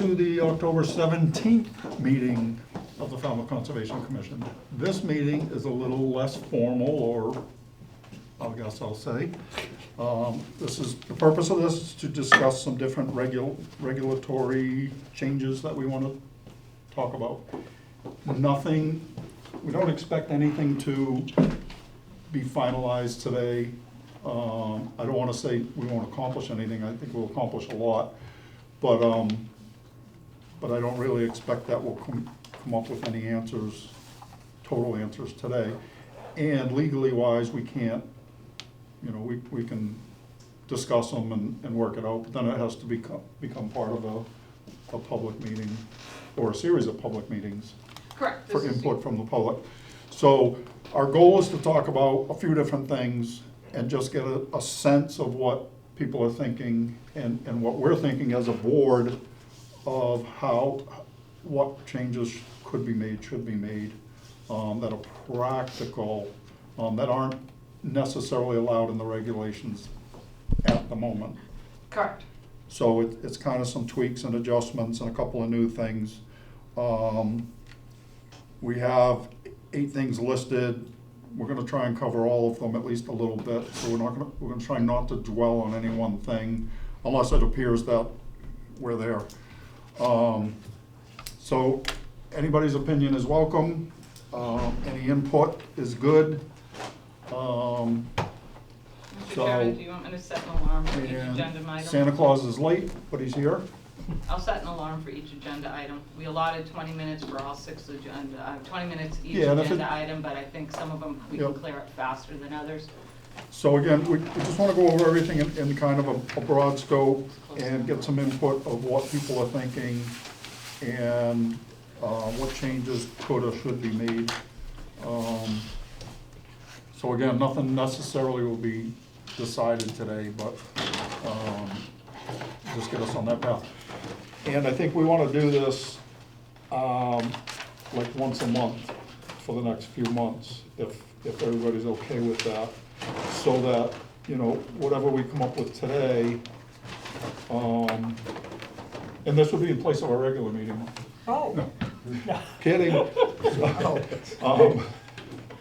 to the October 17th meeting of the Falmouth Conservation Commission. This meeting is a little less formal, or I guess I'll say. The purpose of this is to discuss some different regulatory changes that we want to talk about. Nothing, we don't expect anything to be finalized today. I don't want to say we won't accomplish anything. I think we'll accomplish a lot, but I don't really expect that we'll come up with any answers, total answers today. And legally wise, we can't, you know, we can discuss them and work it out, but then it has to become part of a public meeting or a series of public meetings. Correct. For input from the public. So our goal is to talk about a few different things and just get a sense of what people are thinking and what we're thinking as a board of what changes could be made, should be made, that are practical, that aren't necessarily allowed in the regulations at the moment. Correct. So it's kind of some tweaks and adjustments and a couple of new things. We have 8 things listed. We're gonna try and cover all of them at least a little bit. So we're gonna try not to dwell on any one thing unless it appears that we're there. So anybody's opinion is welcome. Any input is good. Mr. Chairman, do you want me to set an alarm for each agenda item? Santa Claus is late, but he's here. I'll set an alarm for each agenda item. We allotted 20 minutes for all 6 agenda, 20 minutes each agenda item, but I think some of them we can clear up faster than others. So again, we just want to go over everything in kind of a broad scope and get some input of what people are thinking and what changes could or should be made. So again, nothing necessarily will be decided today, but just get us on that path. And I think we want to do this like once a month for the next few months, if everybody's okay with that, so that, you know, whatever we come up with today, and this would be in place of our regular meeting. Oh. No, kidding.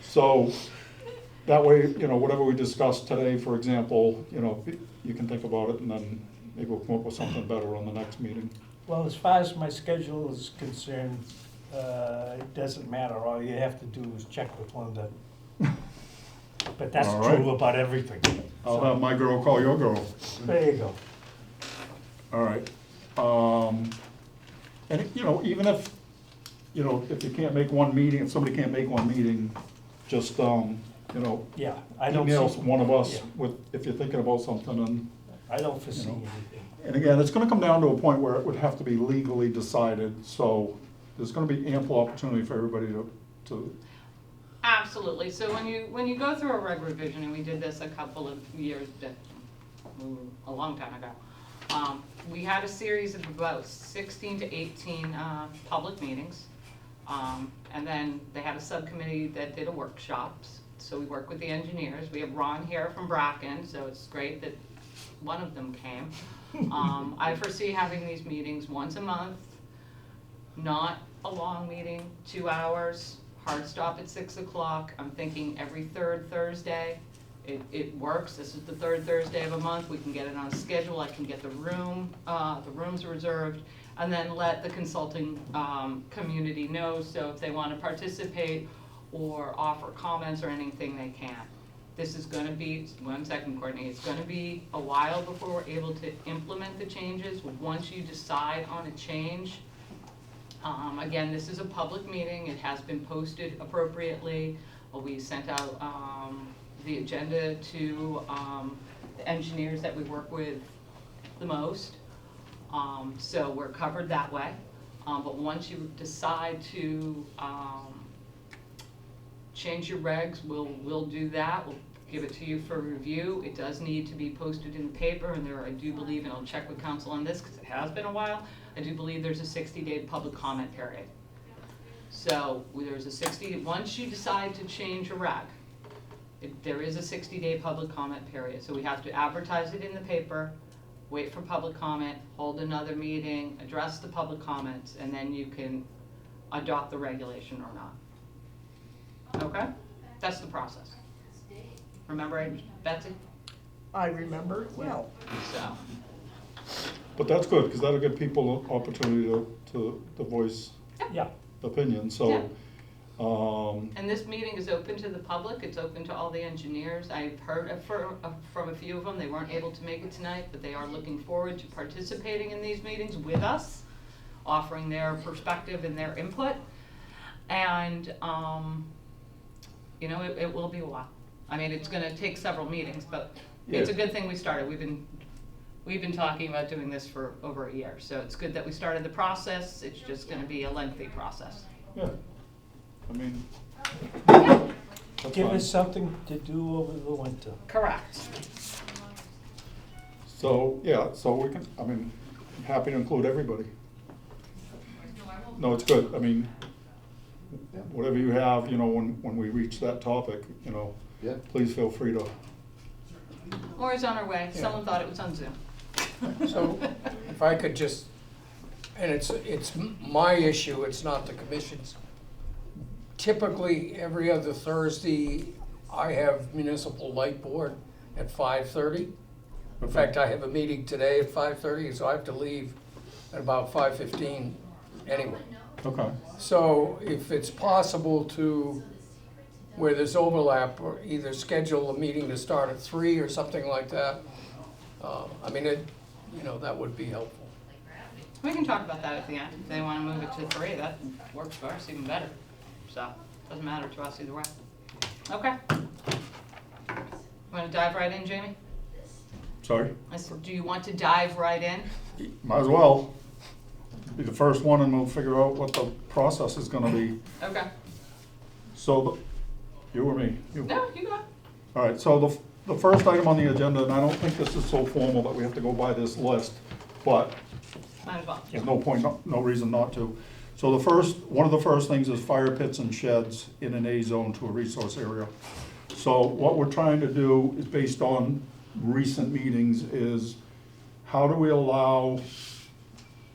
So that way, you know, whatever we discuss today, for example, you know, you can think about it and then maybe we'll come up with something better on the next meeting. Well, as far as my schedule is concerned, it doesn't matter. All you have to do is check with Linda. But that's All right. true about everything. I'll have my girl call your girl. There you go. All right. And, you know, even if, you know, if you can't make one meeting, if somebody can't make one meeting, just, you know, Yeah, I don't email see, one of us yeah. with, if you're thinking about something. And I don't foresee You know. anything. And again, it's gonna come down to a point where it would have to be legally decided, so there's gonna be ample opportunity for everybody to Absolutely. So when you go through a reg revision, and we did this a couple of years, a long time ago, we had a series of about 16 to 18 public meetings, and then they had a subcommittee that did a workshops. So we work with the engineers. We have Ron here from Bracken, so it's great that one of them came. I foresee having these meetings once a month, not a long meeting, 2 hours, hard stop at 6 o'clock. I'm thinking every 3rd Thursday. It works. This is the 3rd Thursday of a month. We can get it on a schedule. I can get the rooms reserved, and then let the consulting community know, so if they want to participate or offer comments or anything, they can. This is going to be, 1 second, Courtney, it's going to be a while before we're able to implement the changes. Once you decide on a change, again, this is a public meeting. It has been posted appropriately. We sent out the agenda to the engineers that we work with the most. So we're covered that way. But once you decide to change your regs, we'll do that. We'll give it to you for review. It does need to be posted in the paper, and I do believe, and I'll check with council on this because it has been a while, I do believe there's a 60-day public comment period. So there's a once you decide to change a reg, there is a 60-day public comment period. So we have to advertise it in the paper, wait for public comment, hold another meeting, address the public comments, and then you can adopt the regulation or not. Okay? That's the process. Remember, Betsy? I remember it well. So, But that's good, because that'll give people an opportunity to voice Yeah, opinion, so, and this meeting is open to the public, it's open to all the engineers. I've heard from a few of them, they weren't able to make it tonight, but they are looking forward to participating in these meetings with us, offering their perspective and their input. And, you know, it will be a while. I mean, it's gonna take several meetings, but it's a good thing we started. We've been talking about doing this for over a year, so it's good that we started the process. It's just gonna be a lengthy process. yeah, I mean, that's give fine. us something to do over the winter. Correct. So, yeah, so we can, I mean, I'm happy to include everybody. No, it's good, I mean, whatever you have, you know, when we reach that topic, you know, Yeah. please feel free to, Or is on our way. Someone thought it was on Zoom. So, if I could just, and it's my issue, it's not the commission's. Typically, every other Thursday, I have municipal light board at 5:30. In fact, I have a meeting today at 5:30, so I have to leave at about 5:15 anyway. okay. So if it's possible to, where there's overlap, or either schedule a meeting to start at 3 or something like that, I mean, that would be helpful. We can talk about that at the end. If they want to move it to 3, that works for us even better. So, doesn't matter to us either way. Okay. Want to dive right in, Jamie? Sorry? I said, do you want to dive right in? Might as well. Be the first one and we'll figure out what the process is gonna be. Okay. So, you or me? You. No, you go. All right, so the first item on the agenda, and I don't think this is so formal that we have to go by this list, but Might as well. there's no point, no reason not to. So one of the first things is fire pits and sheds in an A zone to a resource area. So what we're trying to do is based on recent meetings is how do we allow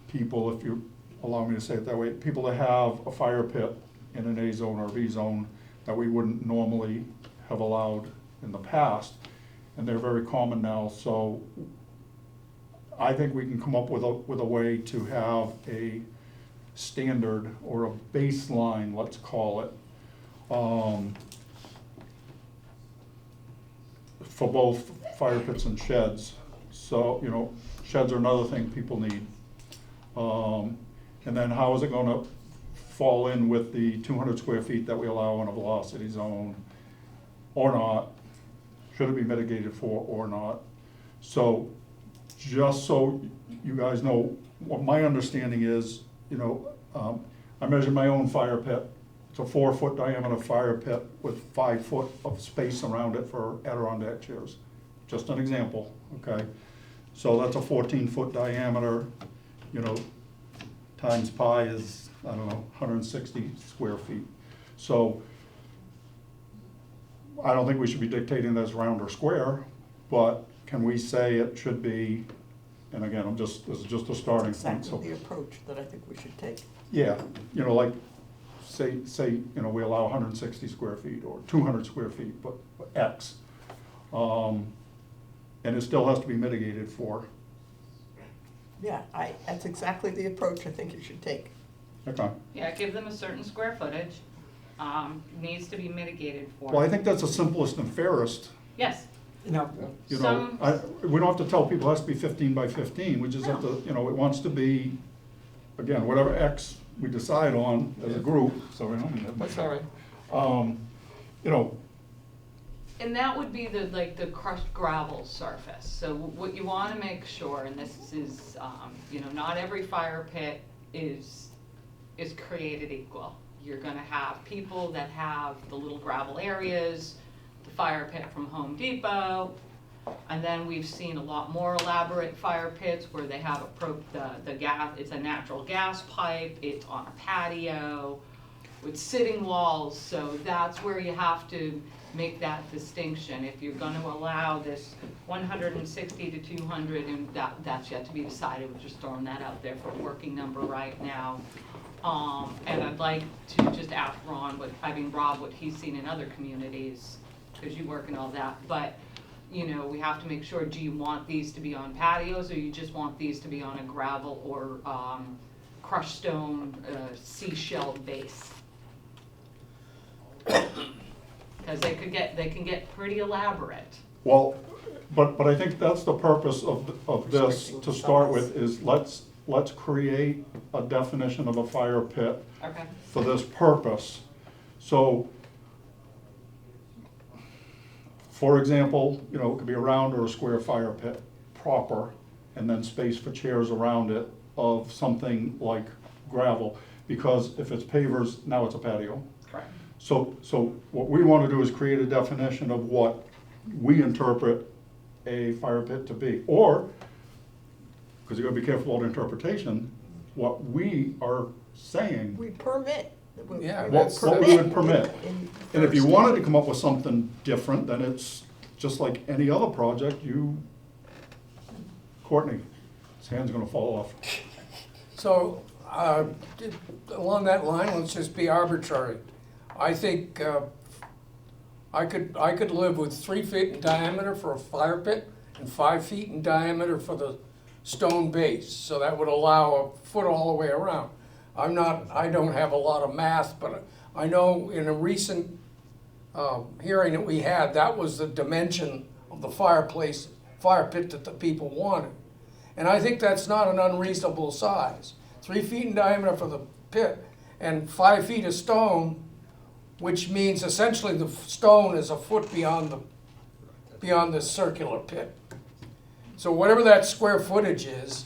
people, if you allow me to say it that way, people to have a fire pit in an A zone or B zone that we wouldn't normally have allowed in the past. And they're very common now, so I think we can come up with a way to have a standard or a baseline, let's call it, for both fire pits and sheds. So, you know, sheds are another thing people need. And then how is it gonna fall in with the 200 square feet that we allow in a velocity zone or not? Should it be mitigated for or not? So, just so you guys know, what my understanding is, you know, I measured my own fire pit. It's a 4-foot diameter fire pit with 5 foot of space around it for Adirondack chairs. Just an example, okay? So that's a 14-foot diameter, you know, times pi is, I don't know, 160 square feet. So I don't think we should be dictating this round or square, but can we say it should be, and again, this is just a starting point, so. Exactly the approach that I think we should take. Yeah, you know, like, say, you know, we allow 160 square feet or 200 square feet, but X. And it still has to be mitigated for. Yeah, that's exactly the approach I think you should take. Okay. Yeah, give them a certain square footage, needs to be mitigated for. Well, I think that's the simplest and fairest, Yes, Now, you know. We don't have to tell people it has to be 15 by 15, we just have to, you know, it wants to be, again, whatever X we decide on as a group, so we don't. That's all right. You know, and that would be the crushed gravel surface. So what you wanna make sure, and this is, you know, not every fire pit is created equal. You're gonna have people that have the little gravel areas, the fire pit from Home Depot, and then we've seen a lot more elaborate fire pits where they have the gas, it's a natural gas pipe, it's on a patio, with sitting walls, so that's where you have to make that distinction. If you're gonna allow this 160 to 200, and that's yet to be decided, we're just throwing that out there for a working number right now. And I'd like to just ask Rob, what he's seen in other communities, because you work in all that, but, you know, we have to make sure, do you want these to be on patios, or you just want these to be on a gravel or, crushed stone, seashell base? Because they can get pretty elaborate. Well, but I think that's the purpose of this, to start with, is let's create a definition of a fire pit Okay. for this purpose. So, for example, you know, it could be a round or a square fire pit proper, and then space for chairs around it of something like gravel, because if it's pavers, now it's a patio. Correct. So what we want to do is create a definition of what we interpret a fire pit to be, or, because you gotta be careful about interpretation, what we are saying, We permit. Yeah, what we would permit. in And if you first wanted to come up with something different, then it's just like any other project, Courtney, his hand's gonna fall off. So, along that line, let's just be arbitrary. I think I could live with 3 feet in diameter for a fire pit and 5 feet in diameter for the stone base. So that would allow a foot all the way around. I don't have a lot of math, but I know in a recent hearing that we had, that was the dimension of the fire pit that the people wanted. And I think that's not an unreasonable size. 3 feet in diameter for the pit and 5 feet of stone, which means essentially the stone is a foot beyond the circular pit. So whatever that square footage is,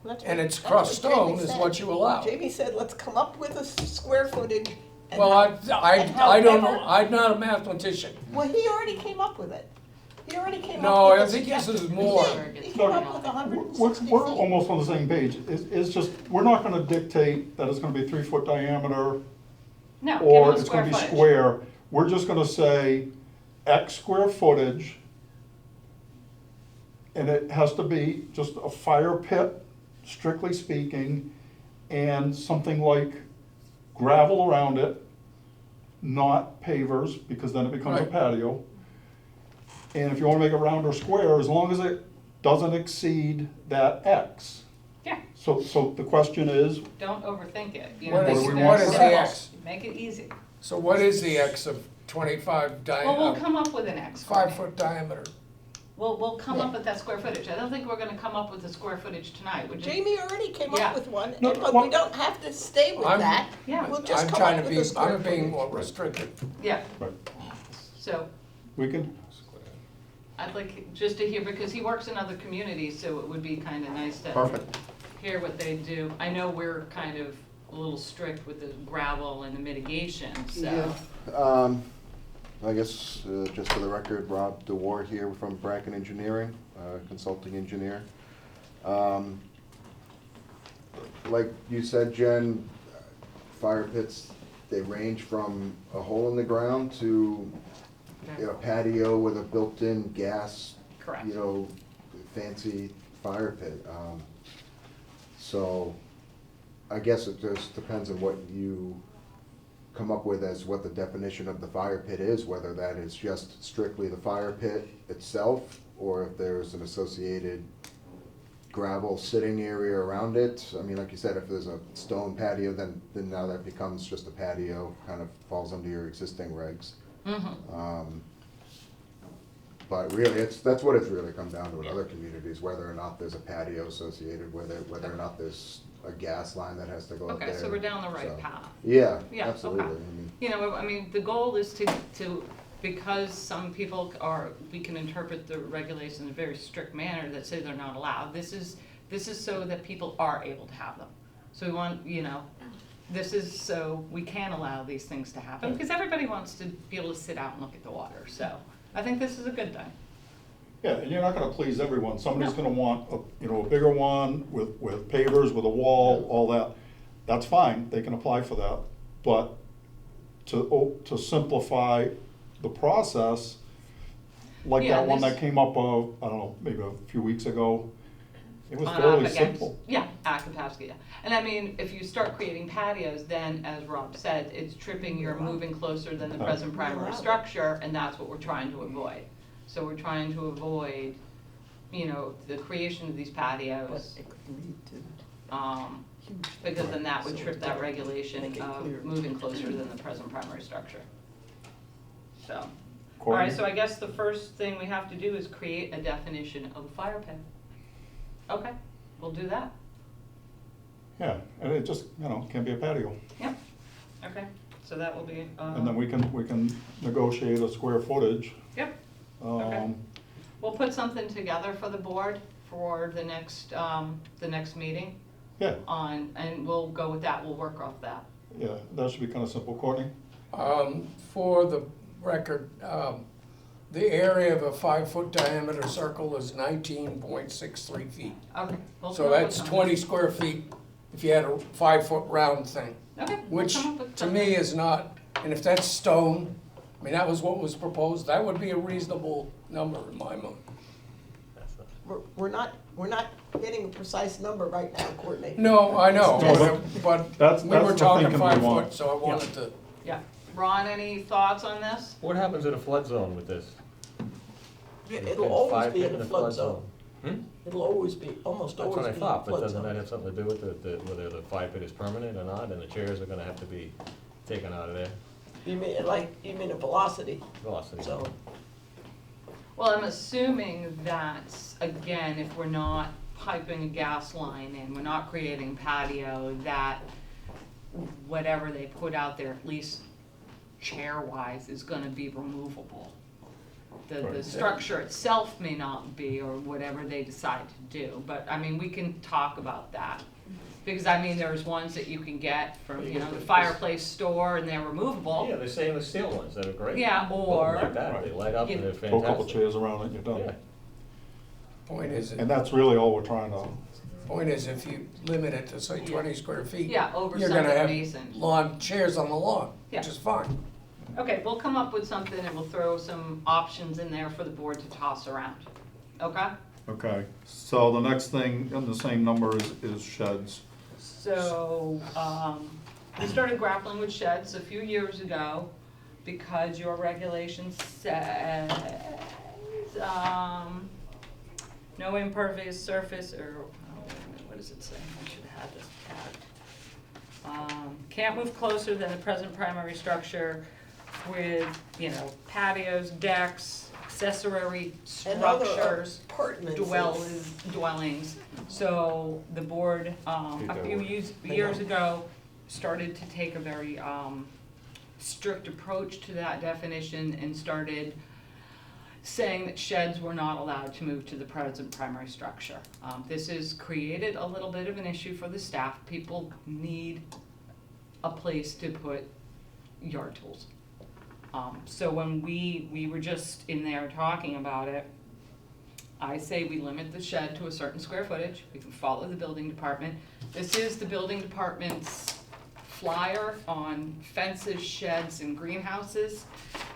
That's and what- it's that's crushed what Jamie stone is said. what you allow. Jamie said, let's come up with a square footage. and well, how- and I don't know, however- I'm not a mathematician. Well, he already came up with it. He already came No, up with I a think this is suggestion. more. He came up with 160 feet. We're almost on the same page. It's just, we're not gonna dictate that it's gonna be 3-foot diameter, No, give or them it's square gonna be footage. square. We're just gonna say X square footage, and it has to be just a fire pit, strictly speaking, and something like gravel around it, not pavers, because then it becomes a Right. patio. And if you wanna make it round or square, as long as it doesn't exceed that X. Yeah, So the question is, don't overthink it. You What know, is- make it what very is the simple. X? Make it easy. So what is the X of 25 Well, we'll diameter, come up with an X. 5 foot diameter? We'll come up with that square footage. I don't think we're gonna come up with the square footage tonight. We're just, Jamie already came Yeah. up with one, No, but well- we don't have to stay with I'm- that. Yeah. We'll just I'm come trying up to with a square I'm being footage. more restrictive. yeah, right, so we can, I'd like just to hear, because he works in other communities, so it would be kinda nice to perfect. hear what they do. I know we're kind of a little strict with the gravel and the mitigation, so. I guess, just for the record, Rob DeWar here from Bracken Engineering, consulting engineer. Like you said, Jen, fire pits, they range from a hole in the ground to a patio with a built-in gas, Correct. you know, fancy fire pit. So I guess it just depends on what you come up with as what the definition of the fire pit is, whether that is just strictly the fire pit itself, or if there's an associated gravel sitting area around it. I mean, like you said, if there's a stone patio, then now that becomes just a patio, kind of falls under your existing regs. But really, that's what it's really come down to in other communities, whether or not there's a patio associated with it, whether or not there's a gas line that has to go up there. Okay, so we're down the right So, path. Yeah, Yeah, okay. absolutely. I mean, You know, I mean, the goal is to, because some people we can interpret the regulations in a very strict manner that say they're not allowed. This is so that people are able to have them. So we want, you know, this is so we can allow these things to happen, because everybody wants to be able to sit out and look at the water, so I think this is a good thing. Yeah, and you're not gonna please everyone. Somebody's No. gonna want a bigger one with pavers, with a wall, all that. That's fine, they can apply for that. But to simplify the process, like Yeah, that one this- that came up, I don't know, maybe a few weeks ago. It was On fairly Apagax. simple. Yeah, Akapasky, yeah. And I mean, if you start creating patios, then, as Rob said, it's tripping, you're moving closer than the present primary structure, and that's what we're trying to avoid. So we're trying to avoid, you know, the creation of these But patios, it could lead to huge. because then that would trip that regulation Make it clear. of moving closer than the present primary structure. So, all Courtney? right, so I guess the first thing we have to do is create a definition of a fire pit. Okay, we'll do that. Yeah, and it just, can be a patio. Yep, okay, so that will be, And then we can negotiate a square footage. Yep, Okay. Um, we'll put something together for the board for the next meeting Yeah, and we'll go with that, we'll work off that. yeah, that should be kind of simple. Courtney? For the record, the area of a 5-foot diameter circle is 19.63 feet. Okay. we'll So come up with that's something. 20 square feet if you had a 5-foot round thing, Okay. we'll which come up with to me something. is not, and if that's stone, I mean, that was what was proposed, that would be a reasonable number in my mind. We're not getting a precise number right now, Courtney. No, I know, No, but that's we were the talking thinking we 5 want. foot, so I wanted to. Yeah. Ron, any thoughts on this? What happens in a flood zone with this? It'll It's always 5 be feet in a flood zone. Hmm? It'll always be, almost That's always what be I in a thought, but flood doesn't that zone. have something to do with whether the fire pit is permanent or not, and the chairs are gonna have to be taken out of there? You mean a velocity, Velocity. so. Well, I'm assuming that, again, if we're not piping a gas line in, we're not creating patio, that whatever they put out there, at least chair-wise, is gonna be removable. The Right. structure itself may not be, or whatever they decide to do, but, I mean, we can talk about that. Because, I mean, there's ones that you can get from, the fireplace store, and they're removable. Yeah, they're saying the steel ones that are great. Yeah, or- Like that, they light up and they're Throw a couple fantastic. chairs around it, and you're Yeah. done. Point is, And that's really all we're trying to, if you limit it to say 20 square feet. Yeah, over You're gonna something have mason. lawn, chairs on the lawn, Yeah. which is fine. Okay, we'll come up with something and we'll throw some options in there for the board to toss around. Okay? okay. So the next thing in the same number is sheds. So, we started grappling with sheds a few years ago because your regulation says, no impervious surface, or, oh, wait a minute, what does it say? I should have had this tagged. Can't move closer than the present primary structure with, patios, decks, accessory And other structures, appurtenances. dwellings. So the board, a few years ago, started to take a very strict approach to that definition and started saying that sheds were not allowed to move to the present primary structure. This has created a little bit of an issue for the staff. People need a place to put yard tools. So when we were just in there talking about it, I say we limit the shed to a certain square footage. We can follow the building department. This is the building department's flyer on fences, sheds, and greenhouses.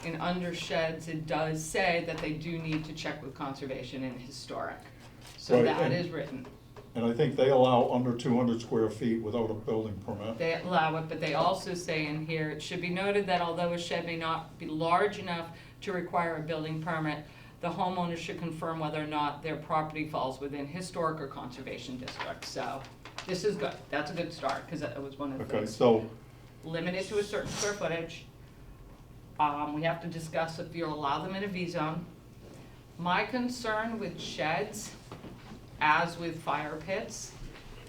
And under sheds, it does say that they do need to check with conservation and historic. So Right, that and- is written. And I think they allow under 200 square feet without a building permit. They allow it, but they also say in here, it should be noted that although a shed may not be large enough to require a building permit, the homeowner should confirm whether or not their property falls within historic or conservation district. So this is good. That's a good start, because that was one of the Okay, things. so, Limited to a certain square footage. We have to discuss if you'll allow them in a V zone. My concern with sheds, as with fire pits,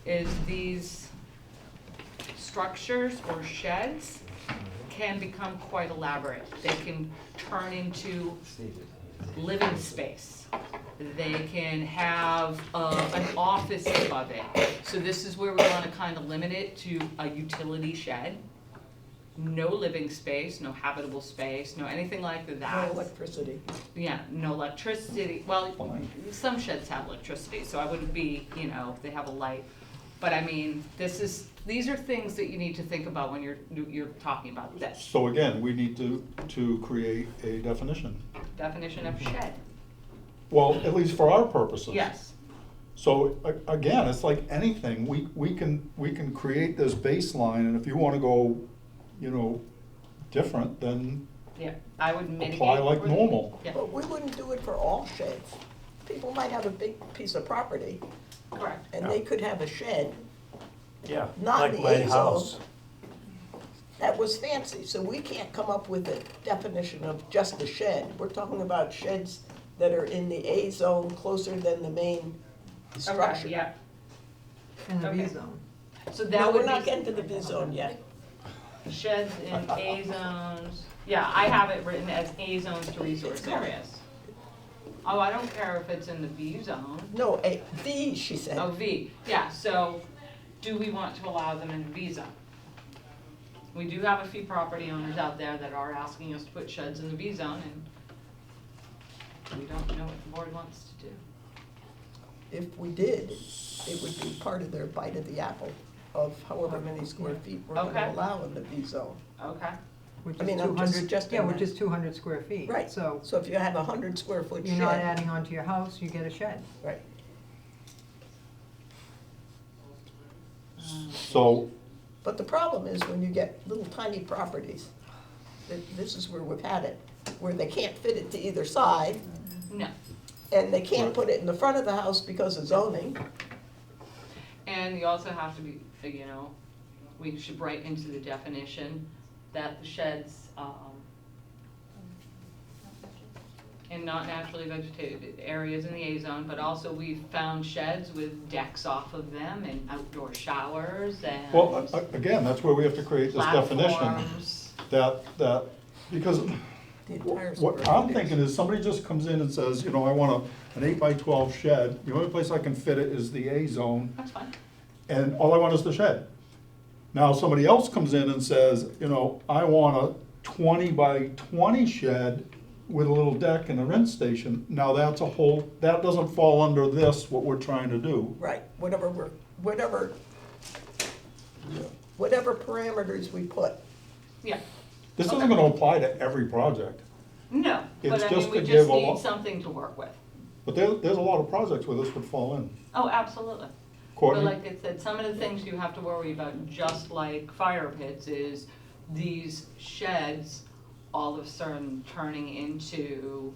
is these structures or sheds can become quite elaborate. They can turn into living space. They can have an office above it. So this is where we want to kind of limit it to a utility shed. No living space, no habitable space, no anything like that. No electricity. Yeah, no electricity. Well, Fine. some sheds have electricity, so I wouldn't be, they have a light. But I mean, these are things that you need to think about when you're talking about this. So again, we need to create a definition. Definition of shed, Well, at least for our purposes. yes. So again, it's like anything, we can create this baseline, and if you wanna go, different, then Yeah, I would mitigate. apply like for- normal. Yeah, But we wouldn't do it for all sheds. People might have a big piece of property, correct. and they could have a shed Yeah, Not like the my A house. zone. that was fancy, so we can't come up with a definition of just a shed. We're talking about sheds that are in the A zone closer than the main structure. Okay, yeah, In the Okay. V zone. so No, that we're would not be getting to the V zone yet. sheds in A zones. Yeah, I have it written as A zones to resource It's coming. areas. Oh, I don't care if it's in the V zone. No, a V, she said. Oh, V, yeah, so do we want to allow them in the V zone? We do have a few property owners out there that are asking us to put sheds in the V zone, and we don't know what the board wants to do. If we did, it would be part of their bite of the apple of however many square feet we're Okay. gonna allow in the V zone. Okay, Which I is mean, I'm just 200 suggesting Yeah, which that. is 200 square feet. Right, So so if you have 100-square-foot you're not shed, adding on to your house, you get a shed. right, So, but the problem is when you get little tiny properties, this is where we've had it, where they can't fit it to either side, no. and they can't put it in the front of the house because of zoning. And you also have to be, we should write into the definition that the sheds, in not naturally vegetated areas in the A zone, but also we've found sheds with decks off of them and outdoor showers and well, again, that's where we have to create this definition, platforms. that, because The entire what square I'm footage. thinking is somebody just comes in and says, I want an 8x12 shed, the only place I can fit it is the A zone, That's fine. and all I want is the shed. Now, somebody else comes in and says, I want a 20x20 shed with a little deck and a rinse station. Now, that doesn't fall under this, what we're trying to do. Right, whatever parameters we put. Yeah, This isn't gonna apply to every project, no, but It's I just mean, we to just give a need lot- something to work with. but there's a lot of projects where this would fall in. Oh, absolutely. But Courtney? like I said, some of the things you have to worry about, just like fire pits, is these sheds all of a sudden turning into,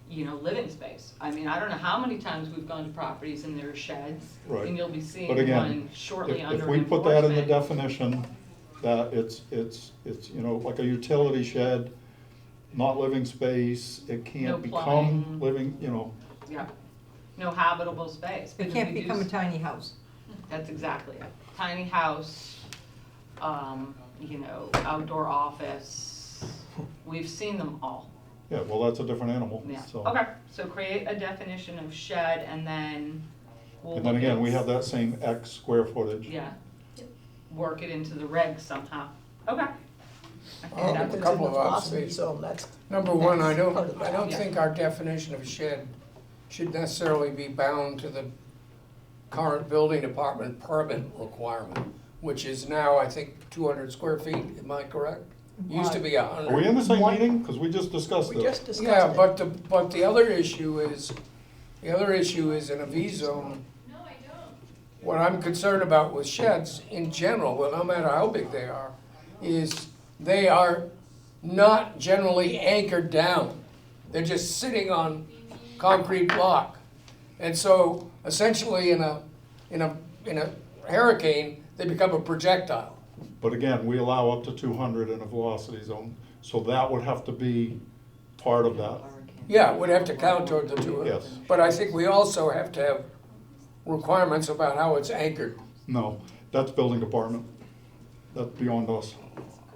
living space. I mean, I don't know how many times we've gone to properties and there are sheds, Right. and you'll be seeing But again, one shortly under If we put that in the enforcement. definition, that it's, like a utility shed, not living space, it No can't become plumbing. living, Yeah, no habitable space. It because can't we do become a s- tiny house. That's exactly it. Tiny house, outdoor office, we've seen them all. yeah, well, that's a different animal, Yeah, so. okay, so create a definition of shed and then we'll And then look again, at- we have that same X square footage. Yeah, work it into the regs somehow. Okay. I think I have that's a If it's in couple the of velocity observations. zone, that's, Number one, I That's part of don't that. think our definition of shed should necessarily be bound to the current building department permit requirement, which is now, I think, 200 square feet, am I correct? Used to be Are we 100. in the same meeting? Cause we just discussed we this. just discussed it. Yeah, but the other issue is in a V zone, what I'm concerned about with sheds in general, well, no matter how big they are, is they are not generally anchored down. They're just sitting on concrete block. And so essentially in a hurricane, they become a projectile. But again, we allow up to 200 in a velocity zone, so that would have to be part of that. Yeah, we'd have to count toward the 200. Yes. But I think we also have to have requirements about how it's anchored. No, that's building department. That's beyond us.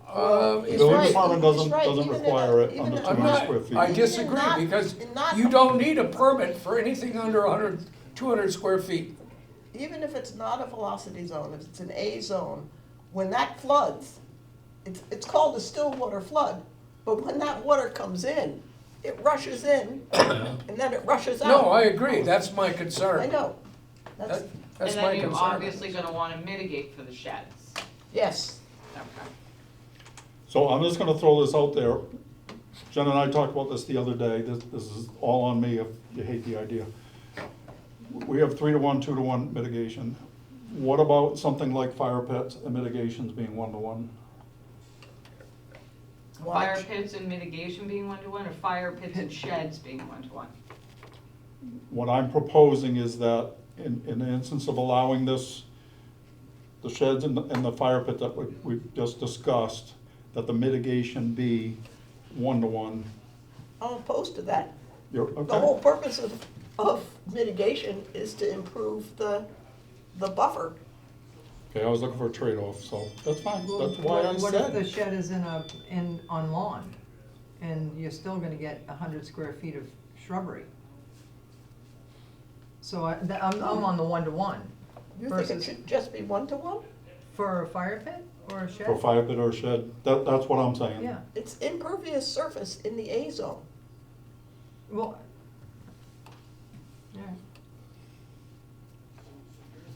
He's Building right, department he's doesn't right. doesn't Even in require a- it even under in a- 200 I'm square not, feet. I disagree, Not- because not- you don't need a permit for anything under 200 square feet. Even if it's not a velocity zone, if it's an A zone, when that floods, it's called a still water flood, but when that water comes in, it rushes in, and then it rushes out. No, I agree, that's my concern. I know. That's That's And my then you're concern. obviously gonna wanna mitigate for the sheds. Yes, Okay. So I'm just gonna throw this out there. Jen and I talked about this the other day. This is all on me if you hate the idea. We have 3-to-1, 2-to-1 mitigation. What about something like fire pits and mitigations being 1-to-1? Fire watch. pits and mitigation being 1-to-1, or fire pits and sheds being 1-to-1? What I'm proposing is that in the instance of allowing this, the sheds and the fire pit that we've just discussed, that the mitigation be 1-to-1. I'm opposed to that. You're, The whole okay? purpose of mitigation is to improve the buffer. Okay, I was looking for a trade-off, so that's fine. Well, That's why I what if the said. shed is on lawn, and you're still gonna get 100 square feet of shrubbery? So I'm on the 1-to-1. You think it Versus should just be 1-to-1? for a fire pit or a shed? For fire pit or shed, that's what I'm saying. Yeah, It's impervious surface in the A zone. well, yeah,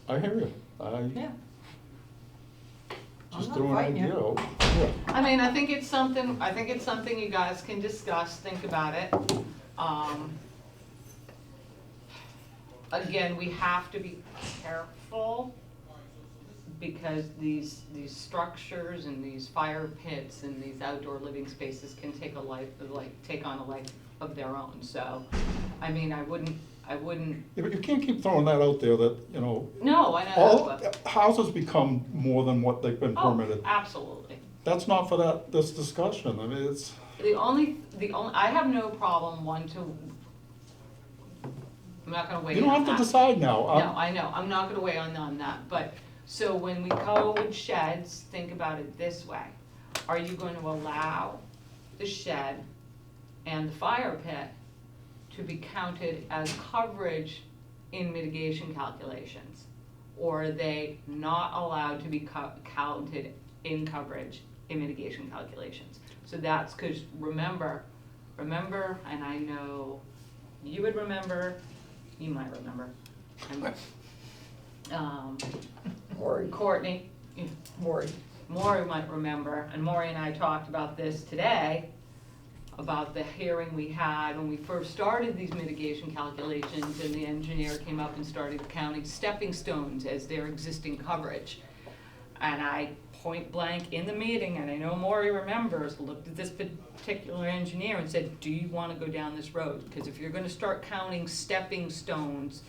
I hear you. I yeah. I'm just not threw an fighting idea you. out. Yeah. I mean, I think it's something you guys can discuss, think about it. Again, we have to be careful, because these structures and these fire pits and these outdoor living spaces can take on a life of their own, so, I mean, I wouldn't, Yeah, but you can't keep throwing that out there that, you know, no, I know, all, but, houses become more than what they've been oh, permitted. absolutely. That's not for this discussion. I mean, it's, The only, I have no problem I'm not gonna weigh you in don't on have to that. decide now. No, I know, I'm not gonna weigh on that, but, so when we code sheds, think about it this way. Are you going to allow the shed and the fire pit to be counted as coverage in mitigation calculations? Or are they not allowed to be counted in coverage in mitigation calculations? So that's, cause remember, and I know you would remember, you might remember. Maury, Courtney, Maury. Maury might remember, and Maury and I talked about this today, about the hearing we had when we first started these mitigation calculations, and the engineer came up and started counting stepping stones as their existing coverage. And I point blank in the meeting, and I know Maury remembers, looked at this particular engineer and said, do you wanna go down this road? Because if you're gonna start counting stepping stones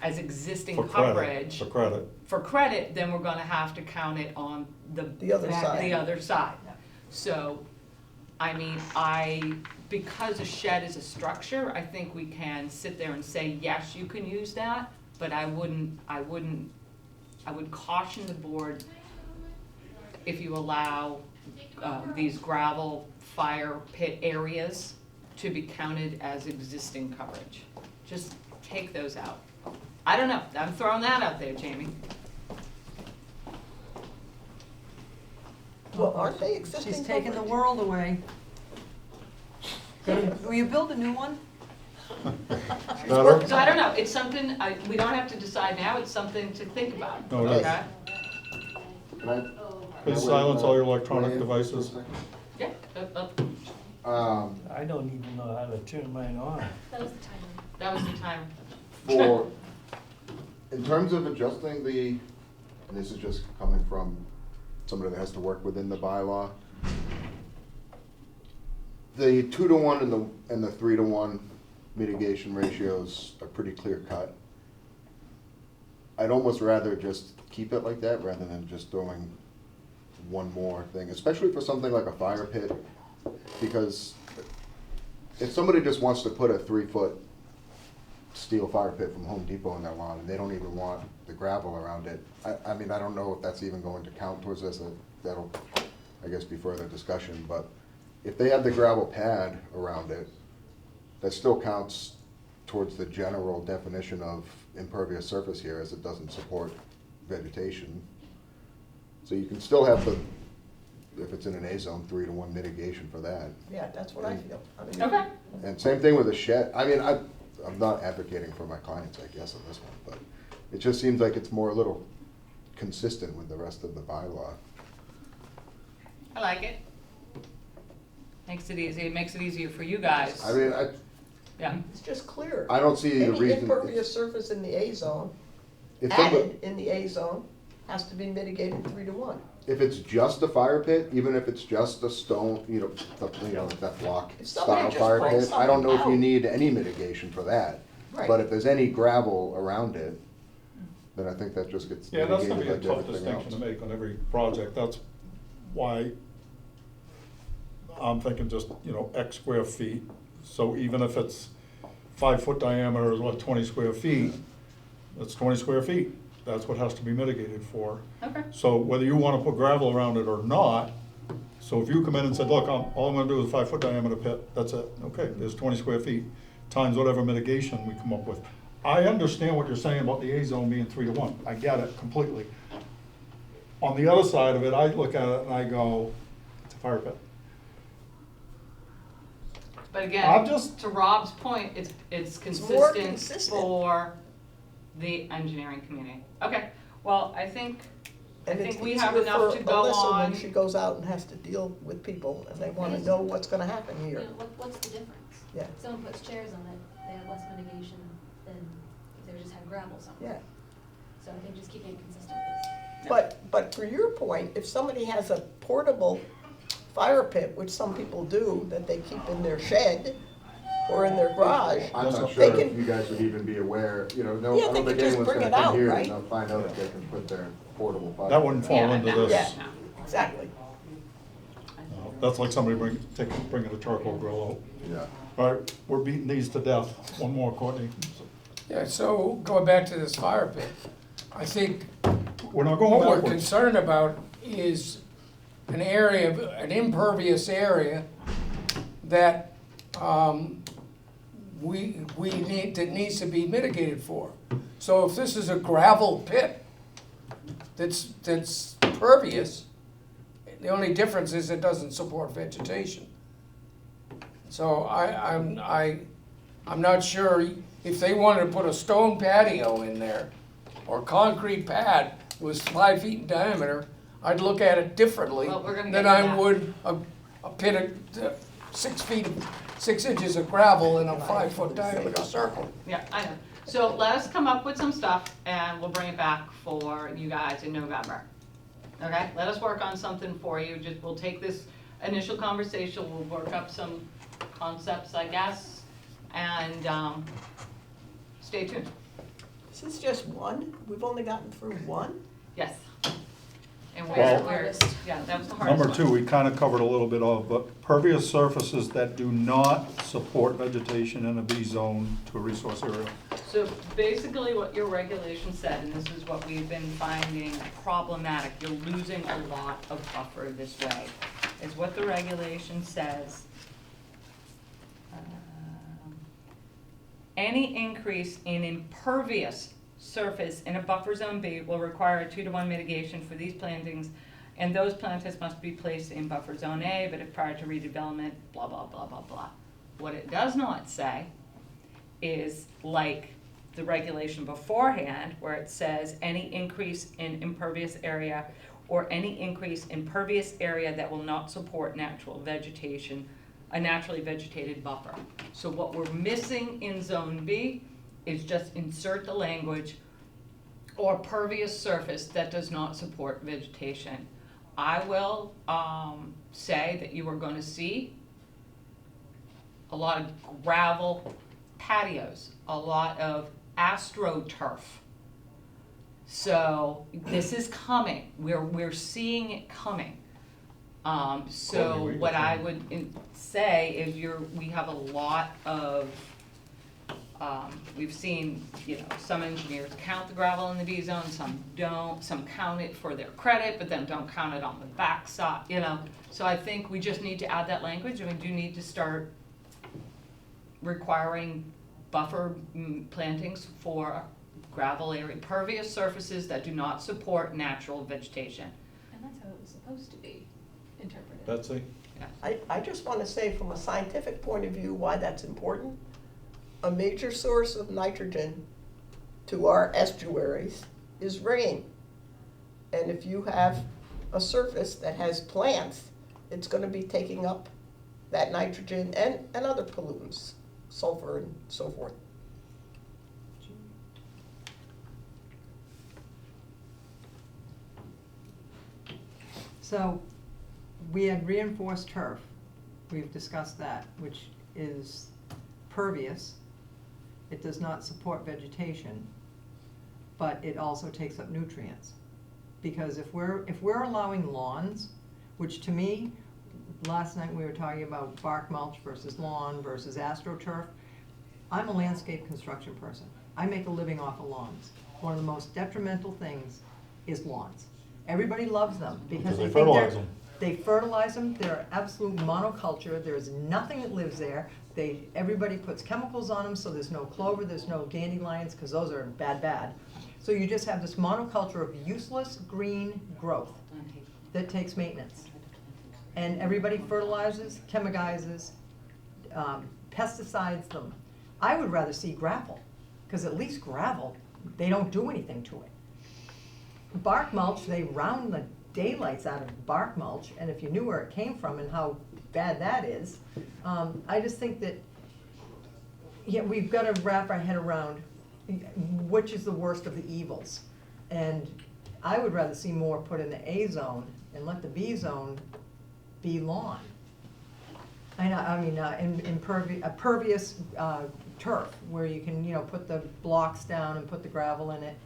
as existing for credit, coverage, for credit. for credit, then we're gonna have to count it on The other side. the other side. So, I mean, because a shed is a structure, I think we can sit there and say, yes, you can use that, but I would caution the board, if you allow these gravel fire pit areas to be counted as existing coverage. Just take those out. I don't know, I'm throwing that out there, Jamie. Well, aren't they existing She's taking the coverage? world away. Will you build a new one? Better? So I don't know, it's something, we don't have to decide now, it's something to think about, No, it is. okay? Please silence all your electronic devices. Yeah, I don't even know how to turn mine on. that was the timer. For, in terms of adjusting and this is just coming from somebody that has to work within the bylaw, the 2-to-1 and the 3-to-1 mitigation ratios are pretty clear cut. I'd almost rather just keep it like that rather than just throwing one more thing, especially for something like a fire pit, because if somebody just wants to put a 3-foot steel fire pit from Home Depot in their lawn and they don't even want the gravel around it, I mean, I don't know if that's even going to count towards this. That'll, I guess, be further discussion, but if they have the gravel pad around it, that still counts towards the general definition of impervious surface here, as it doesn't support vegetation. So you can still have if it's in an A zone, 3-to-1 mitigation for that. Yeah, that's what I feel. I mean, Okay, And same thing with a shed. I mean, I'm not advocating for my clients, I guess, on this one, but It just seems like it's more a little consistent with the rest of the bylaw. I like it. Makes it easy, it makes it easier for you guys. I mean, Yeah, It's just clear. I don't see the Any reason. impervious surface in the A zone, If somebody- added in the A zone, has to be mitigated 3-1. If it's just a fire pit, even if it's just a stone, that block If somebody style just fire brings pit, I don't know if you something out. need any mitigation for that. Right. But if there's any gravel around it, then I think that just gets Yeah, that's gonna mitigated be a like tough everything distinction to else. make on every project, that's why I'm thinking just, X square feet. So even if it's 5-foot diameter is what, 20 square feet, that's 20 square feet. That's what has to be mitigated for. okay. So whether you wanna put gravel around it or not, so if you come in and said, look, all I'm gonna do is a 5-foot diameter pit, that's it, okay, there's 20 square feet, times whatever mitigation we come up with. I understand what you're saying about the A zone being 3-1, I get it completely. On the other side of it, I look at it and I go, it's a fire pit. But I'm again, just- to Rob's point, it's more consistent consistent. for the engineering community. Okay, well, I think And it's we have easier enough for to go Alyssa on. when she goes out and has to deal with people, and they wanna know what's gonna happen You here. know, what's the difference? Yeah. If someone puts chairs on it, they have less mitigation than if they just had gravel somewhere. Yeah. So I think just keeping it consistent is. But for your point, if somebody has a portable fire pit, which some people do, that they keep in their shed or in their garage, I'm not they sure if can, you guys would even be aware, Yeah, I they don't could think just anyone's bring gonna it come out, here right? and they'll find out if they can put their portable fire. That wouldn't fall Yeah, into no, this. yeah, no. exactly. That's like somebody bringing a charcoal grill out. Yeah. All right, we're beating these to death. One more, Courtney. Yeah, so going back to this fire pit, I think We're not going what we're backwards. concerned about is an area, an impervious area that, that needs to be mitigated for. So if this is a gravel pit that's pervious, the only difference is it doesn't support vegetation. So I'm not sure if they wanted to put a stone patio in there or concrete pad was 5 feet in diameter, I'd look at it differently Well, we're gonna than get to I that. would a pit of 6 feet, 6 inches of gravel in a 5-foot diameter circle. Yeah, I know. So let us come up with some stuff and we'll bring it back for you guys in November. Okay, let us work on something for you. We'll take this initial conversation, we'll work up some concepts, I guess, and, stay tuned. This is just one? We've only gotten through one? Yes. And Well- yeah, that was the hardest Number one. 2, we kind of covered a little bit of, but pervious surfaces that do not support vegetation in a B zone to a resource area. So basically what your regulation said, and this is what we've been finding problematic, you're losing a lot of buffer this way, is what the regulation says. Any increase in impervious surface in a buffer zone B will require a 2-to-1 mitigation for these plantings, and those plantings must be placed in buffer zone A, but if prior to redevelopment, blah, blah, blah, blah, blah. What it does not say is like the regulation beforehand, where it says any increase in impervious area or any increase in pervious area that will not support natural vegetation, a naturally vegetated buffer. So what we're missing in zone B is just insert the language or pervious surface that does not support vegetation. I will say that you are gonna see a lot of gravel patios, a lot of astroturf. So this is coming, we're seeing it coming. So Courtney, what I would say is we have a lot of, we've seen, some engineers count the gravel in the B zone, some don't, some count it for their credit, but then don't count it on the backside, So I think we just need to add that language, and we do need to start requiring buffer plantings for gravel area, pervious surfaces that do not support natural vegetation. And that's how it was supposed to be interpreted. Betsy? I just want to say from a scientific point of view why that's important. A major source of nitrogen to our estuaries is rain. And if you have a surface that has plants, it's gonna be taking up that nitrogen and other pollutants, sulfur and so forth. So, we had reinforced turf, we've discussed that, which is pervious. It does not support vegetation, but it also takes up nutrients. Because if we're allowing lawns, which to me, last night we were talking about bark mulch versus lawn versus astroturf. I'm a landscape construction person. I make a living off of lawns. One of the most detrimental things is lawns. Everybody loves them because Because they they think fertilize them. they fertilize them, they're absolute monoculture, there's nothing that lives there. Everybody puts chemicals on them, so there's no clover, there's no dandelions, because those are bad. So you just have this monoculture of useless green growth that takes maintenance. And everybody fertilizes, chemicizes, pesticides them. I would rather see gravel, because at least gravel, they don't do anything to it. Bark mulch, they round the daylights out of bark mulch, and if you knew where it came from and how bad that is, I just think that, yeah, we've got to wrap our head around which is the worst of the evils. And I would rather see more put in the A zone and let the B zone be lawn. Pervious turf, where you can, put the blocks down and put the gravel in it,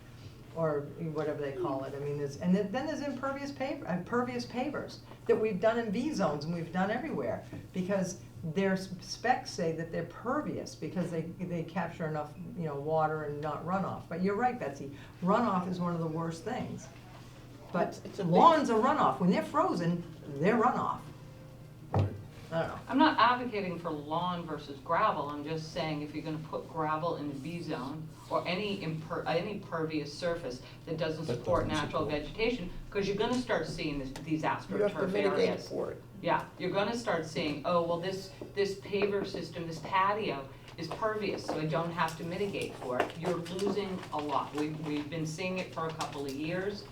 or whatever they call it. I mean, then there's pervious pavers that we've done in V zones and we've done everywhere, because their specs say that they're pervious because they capture enough, water and not runoff. But you're right, Betsy, runoff is one of the worst things. But It's a big- lawns are runoff. When they're frozen, they're runoff. I don't know. I'm not advocating for lawn versus gravel, I'm just saying if you're gonna put gravel in the B zone, or any pervious surface that doesn't support natural vegetation, because you're gonna start seeing these You have to astroturf mitigate areas. for it. Yeah, you're gonna start seeing, oh, well, this paver system, this patio is pervious, so I don't have to mitigate for it. You're losing a lot. We've been seeing it for a couple of years.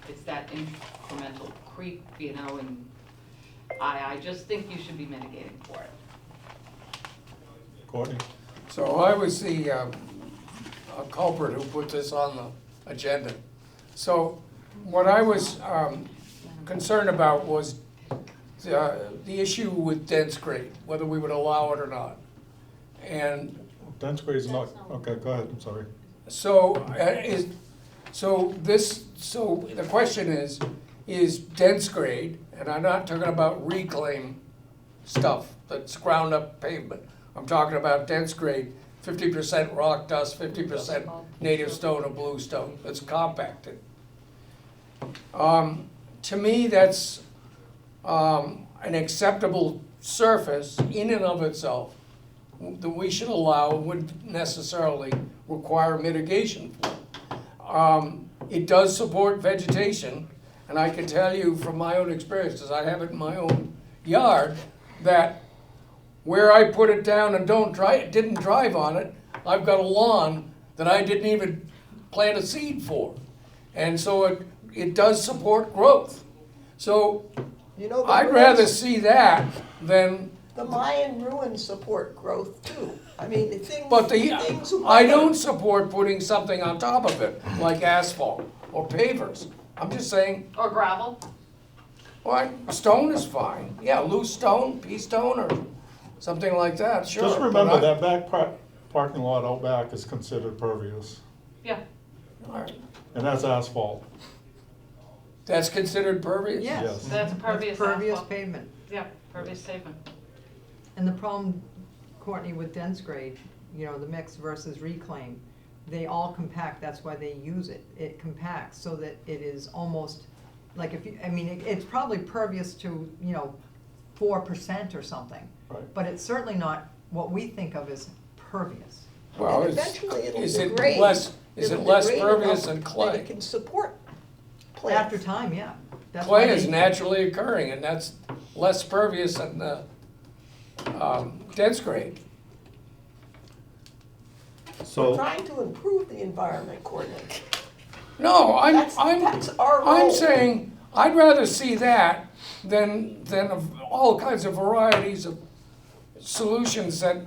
It's that incremental creep, and I just think you should be mitigating for it. Courtney? So I was the culprit who put this on the agenda. So what I was concerned about was the issue with dense grade, whether we would allow it or not. And Dense grade is not, okay, go ahead, I'm sorry. so so the question is dense grade, and I'm not talking about reclaim stuff that's ground up pavement. I'm talking about dense grade, 50% rock dust, 50% native stone or bluestone, that's compacted. To me, that's an acceptable surface in and of itself that we should allow, wouldn't necessarily require mitigation for. It does support vegetation, and I can tell you from my own experience, because I have it in my own yard, that where I put it down and didn't drive on it, I've got a lawn that I didn't even plant a seed for. And so it does support growth. So The I'd ruins- rather see that than, The Mayan ruins support growth too. I mean, the things. but things I don't support putting something on top of it, like asphalt or pavers. I'm just saying, Or gravel? well, stone is fine. Yeah, loose stone, pea stone, or something like that, sure. Just but remember I- that back parking lot out back is considered pervious, Yeah. all right. and that's asphalt. That's considered pervious? Yes. Yes. That's a pervious Pervious asphalt. pavement. Yeah, pervious pavement. And the problem, Courtney, with dense grade, the mix versus reclaim, they all compact, that's why they use it. It compacts so that it is almost, like it's probably pervious to, 4% or something. Right. But it's certainly not what we think of as pervious. Well, And eventually it'll is it degrade. less It'll pervious degrade than enough clay? that it can support plants. After time, yeah. That's why Clay is they- naturally occurring, and that's less pervious than the dense grade. We're So, trying to improve the environment, Courtney. No, That's our role. I'm saying, I'd rather see that than of all kinds of varieties of solutions that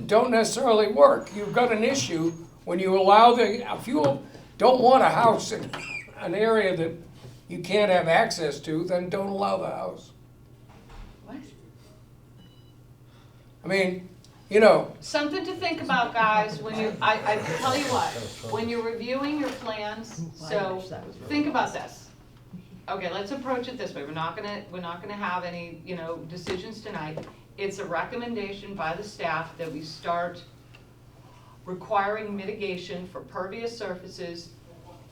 don't necessarily work. You've got an issue when you allow if you don't want a house in an area that you can't have access to, then don't allow the house. What? I mean, you know, Something to think about, guys, when I tell you what, when you're reviewing your plans, so think about this. Okay, let's approach it this way. We're not gonna have any, decisions tonight. It's a recommendation by the staff that we start requiring mitigation for pervious surfaces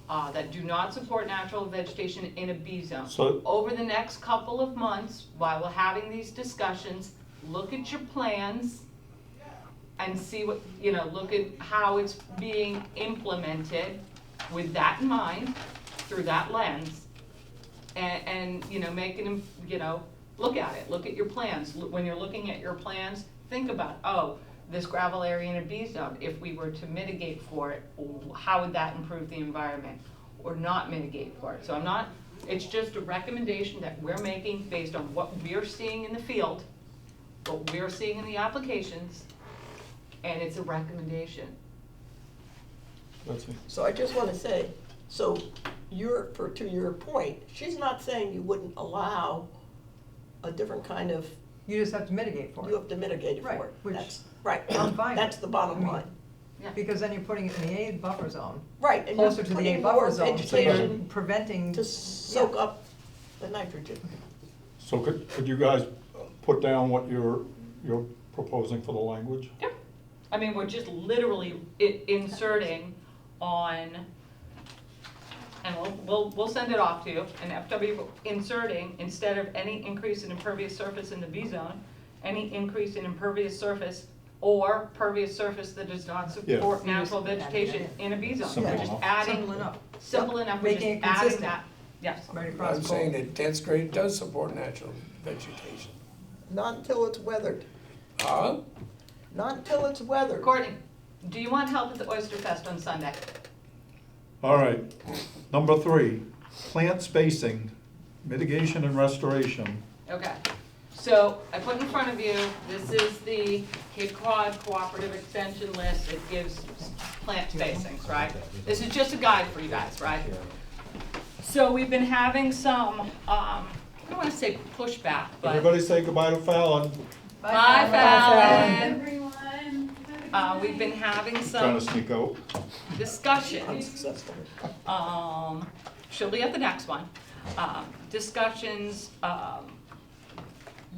that do not support natural vegetation in a B zone. So- Over the next couple of months, while we're having these discussions, look at your plans and see what, look at how it's being implemented with that in mind, through that lens. And making them, look at it, look at your plans. When you're looking at your plans, think about, this gravel area in a B zone, if we were to mitigate for it, how would that improve the environment? Or not mitigate for it. So it's just a recommendation that we're making based on what we're seeing in the field, what we're seeing in the applications, and it's a recommendation. that's it. So I just wanna say, to your point, she's not saying you wouldn't allow a different kind of, You just have to mitigate for you it, have to mitigate Right, for it. which That's, right, I'm fine that's with. the bottom I mean, line. because then you're putting it in the A buffer zone, Right, and you're closer to the A putting buffer more zone, so you're vegetation preventing. to soak up the nitrogen. So could you guys put down what you're proposing for the language? Yep. I mean, we're just literally inserting on, and we'll send it off to you, an FW inserting, instead of any increase in impervious surface in the B zone, any increase in impervious surface or pervious surface that does not support Yeah. natural vegetation in a B zone. Simple We're just enough. adding, Simple enough, simple enough, we're just Making it adding consistent. that. Yes. right across I'm both. saying that dense grade does support natural vegetation. Not until it's weathered. Huh? Not until it's weathered. Courtney, do you want help at the Oyster Fest on Sunday? All right, number 3, plant spacing, mitigation and restoration. Okay, so I put in front of you, this is the Cape Cod Cooperative Extension list. It gives plant spacings, right? This is just a guide for you guys, right? So we've been having some, I don't wanna say pushback, but. Everybody say goodbye to Fallon. Bye, Fallon. Everyone. We've been having Trying to some sneak out. discussions. Unsuccessful. She'll be at the next one. Discussions,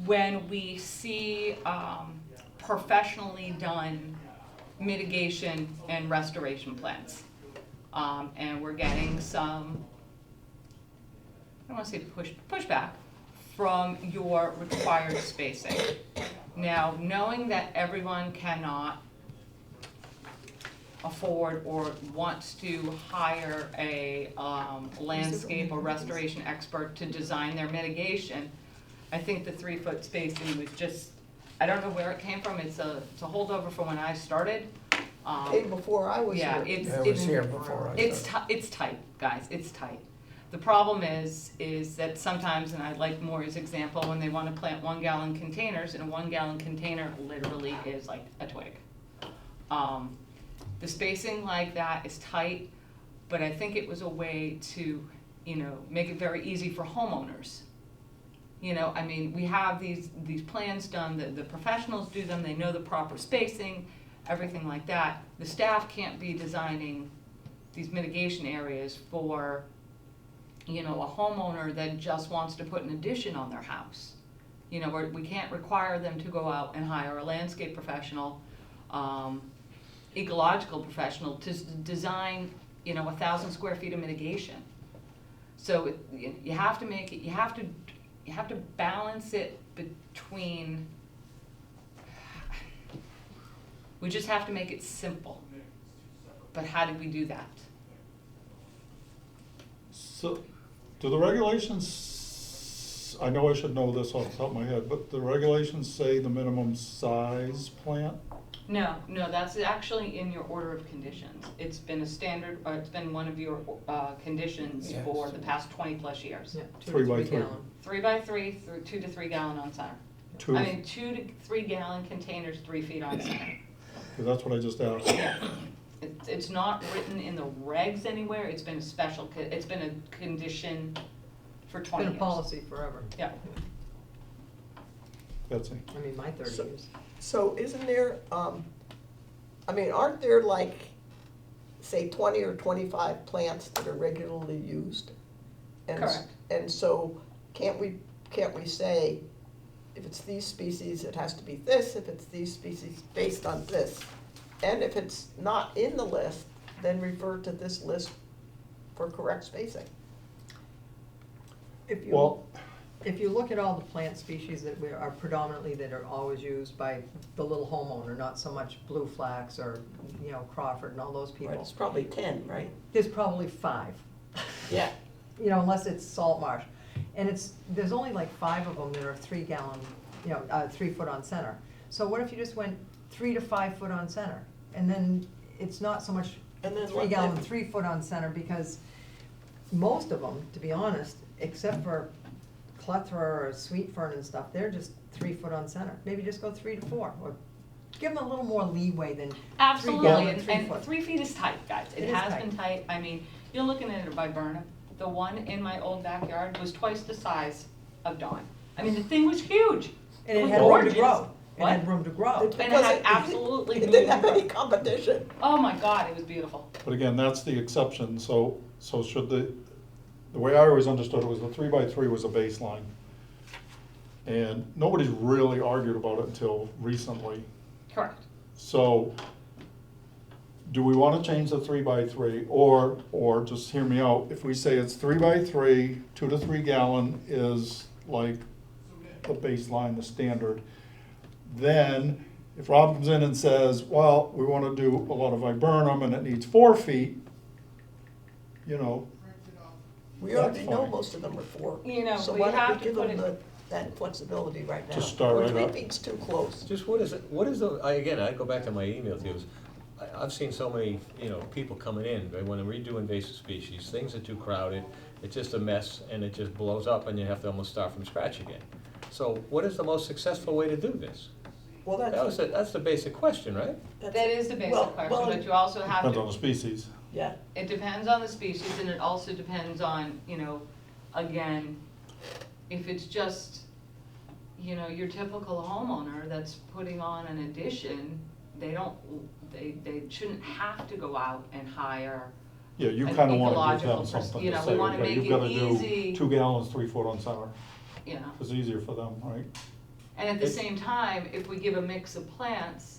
when we see, professionally done mitigation and restoration plans. And we're getting some, I don't wanna say pushback from your required spacing. Now, knowing that everyone cannot afford or wants to hire a landscape or restoration expert to design their mitigation, I think the 3-foot spacing was just, I don't know where it came from, it's a holdover from when I started. Came before I was here. Yeah, it's, I was here before I it's started. it's tight, guys, it's tight. The problem is that sometimes, and I like Maury's example, when they wanna plant 1-gallon containers, and a 1-gallon container literally is like a twig. The spacing like that is tight, but I think it was a way to, make it very easy for homeowners. I mean, we have these plans done, the professionals do them, they know the proper spacing, everything like that. The staff can't be designing these mitigation areas for, a homeowner that just wants to put an addition on their house. We can't require them to go out and hire a landscape professional, ecological professional to design, 1,000 square feet of mitigation. So you have to make it, you have to balance it between, we just have to make it simple. But how did we do that? So, do the regulations, I know I should know this off the top of my head, but the regulations say the minimum size plant? No, that's actually in your order of conditions. It's been a standard, or it's been one of your, conditions Yes. for the past 20-plus years. Yeah, 2 3 to by 3 3. gallon. 3 by 3, 2 to 3 gallon on center. 2, I mean, 2 to 3 gallon containers, 3 feet on center. that's what I just asked. Yeah. It's not written in the regs anywhere, it's been a special, it's been a condition for 20 Been years. a policy forever. Yeah. Betsy? I mean, my 30 So- years. So isn't there, I mean, aren't there like, say, 20 or 25 plants that are regularly used? And s- Correct. And so can't we say, if it's these species, it has to be this, if it's these species, based on this? And if it's not in the list, then refer to this list for correct spacing. If you, Well, if you look at all the plant species that are predominantly, that are always used by the little homeowner, not so much blue flax or, you know, Crawford and all those Right, people, it's probably 10, right? there's probably 5. Yeah. You know, unless it's salt marsh. And there's only like 5 of them that are 3 gallon, you know, 3 foot on center. So what if you just went 3 to 5 foot on center? And then it's not so much And then 3 let gallon, them- 3 foot on center, because most of them, to be honest, except for clethra or sweet fern and stuff, they're just 3 foot on center. Maybe just go 3 to 4, or give them a little more leeway than 3 Absolutely, gallon, and 3 and foot. 3 feet is tight, guys. It It is has tight. been tight. I mean, you're looking at it by Burnham. The one in my old backyard was twice the size of Dawn. I mean, the thing was huge. And it was had room to gorgeous. grow. It What? had room to grow. It's And it because had absolutely It didn't have room to any competition. Oh my God, it was beautiful. but again, that's the exception, so should the way I always understood it was the 3 by 3 was a baseline. And nobody's really argued about it until recently. Correct. So, do we wanna change the 3 by 3, or just hear me out, if we say it's 3 by 3, 2 to 3 gallon is like the baseline, the standard, then if Rob comes in and says, well, we wanna do a lot of viburnum and it needs 4 feet, you know, We That's already know fine. most of them are 4. You know, So we why have don't to we give put them it- that flexibility right now? Just start Or right 3 up. feet's too close. Just what is it, what is the, again, I go back to my email to you, I've seen so many, you know, people coming in, they wanna redo invasive species, things are too crowded, it's just a mess, and it just blows up, and you have to almost start from scratch again. So what is the most successful way to do this? Well, That's the basic question, right? That is the basic Well, question, but you also have depends on the to, species. yeah. it depends on the species, and it also depends on, you know, again, if it's just, you know, your typical homeowner that's putting on an addition, they shouldn't have to go out and hire. Yeah, you An kinda wanna give ecological them something you to know, say, we wanna okay, make you've it gotta easy. do 2 gallons, 3 foot on center, You know, it's easier for them, right? and at the same time, if we give a mix of plants,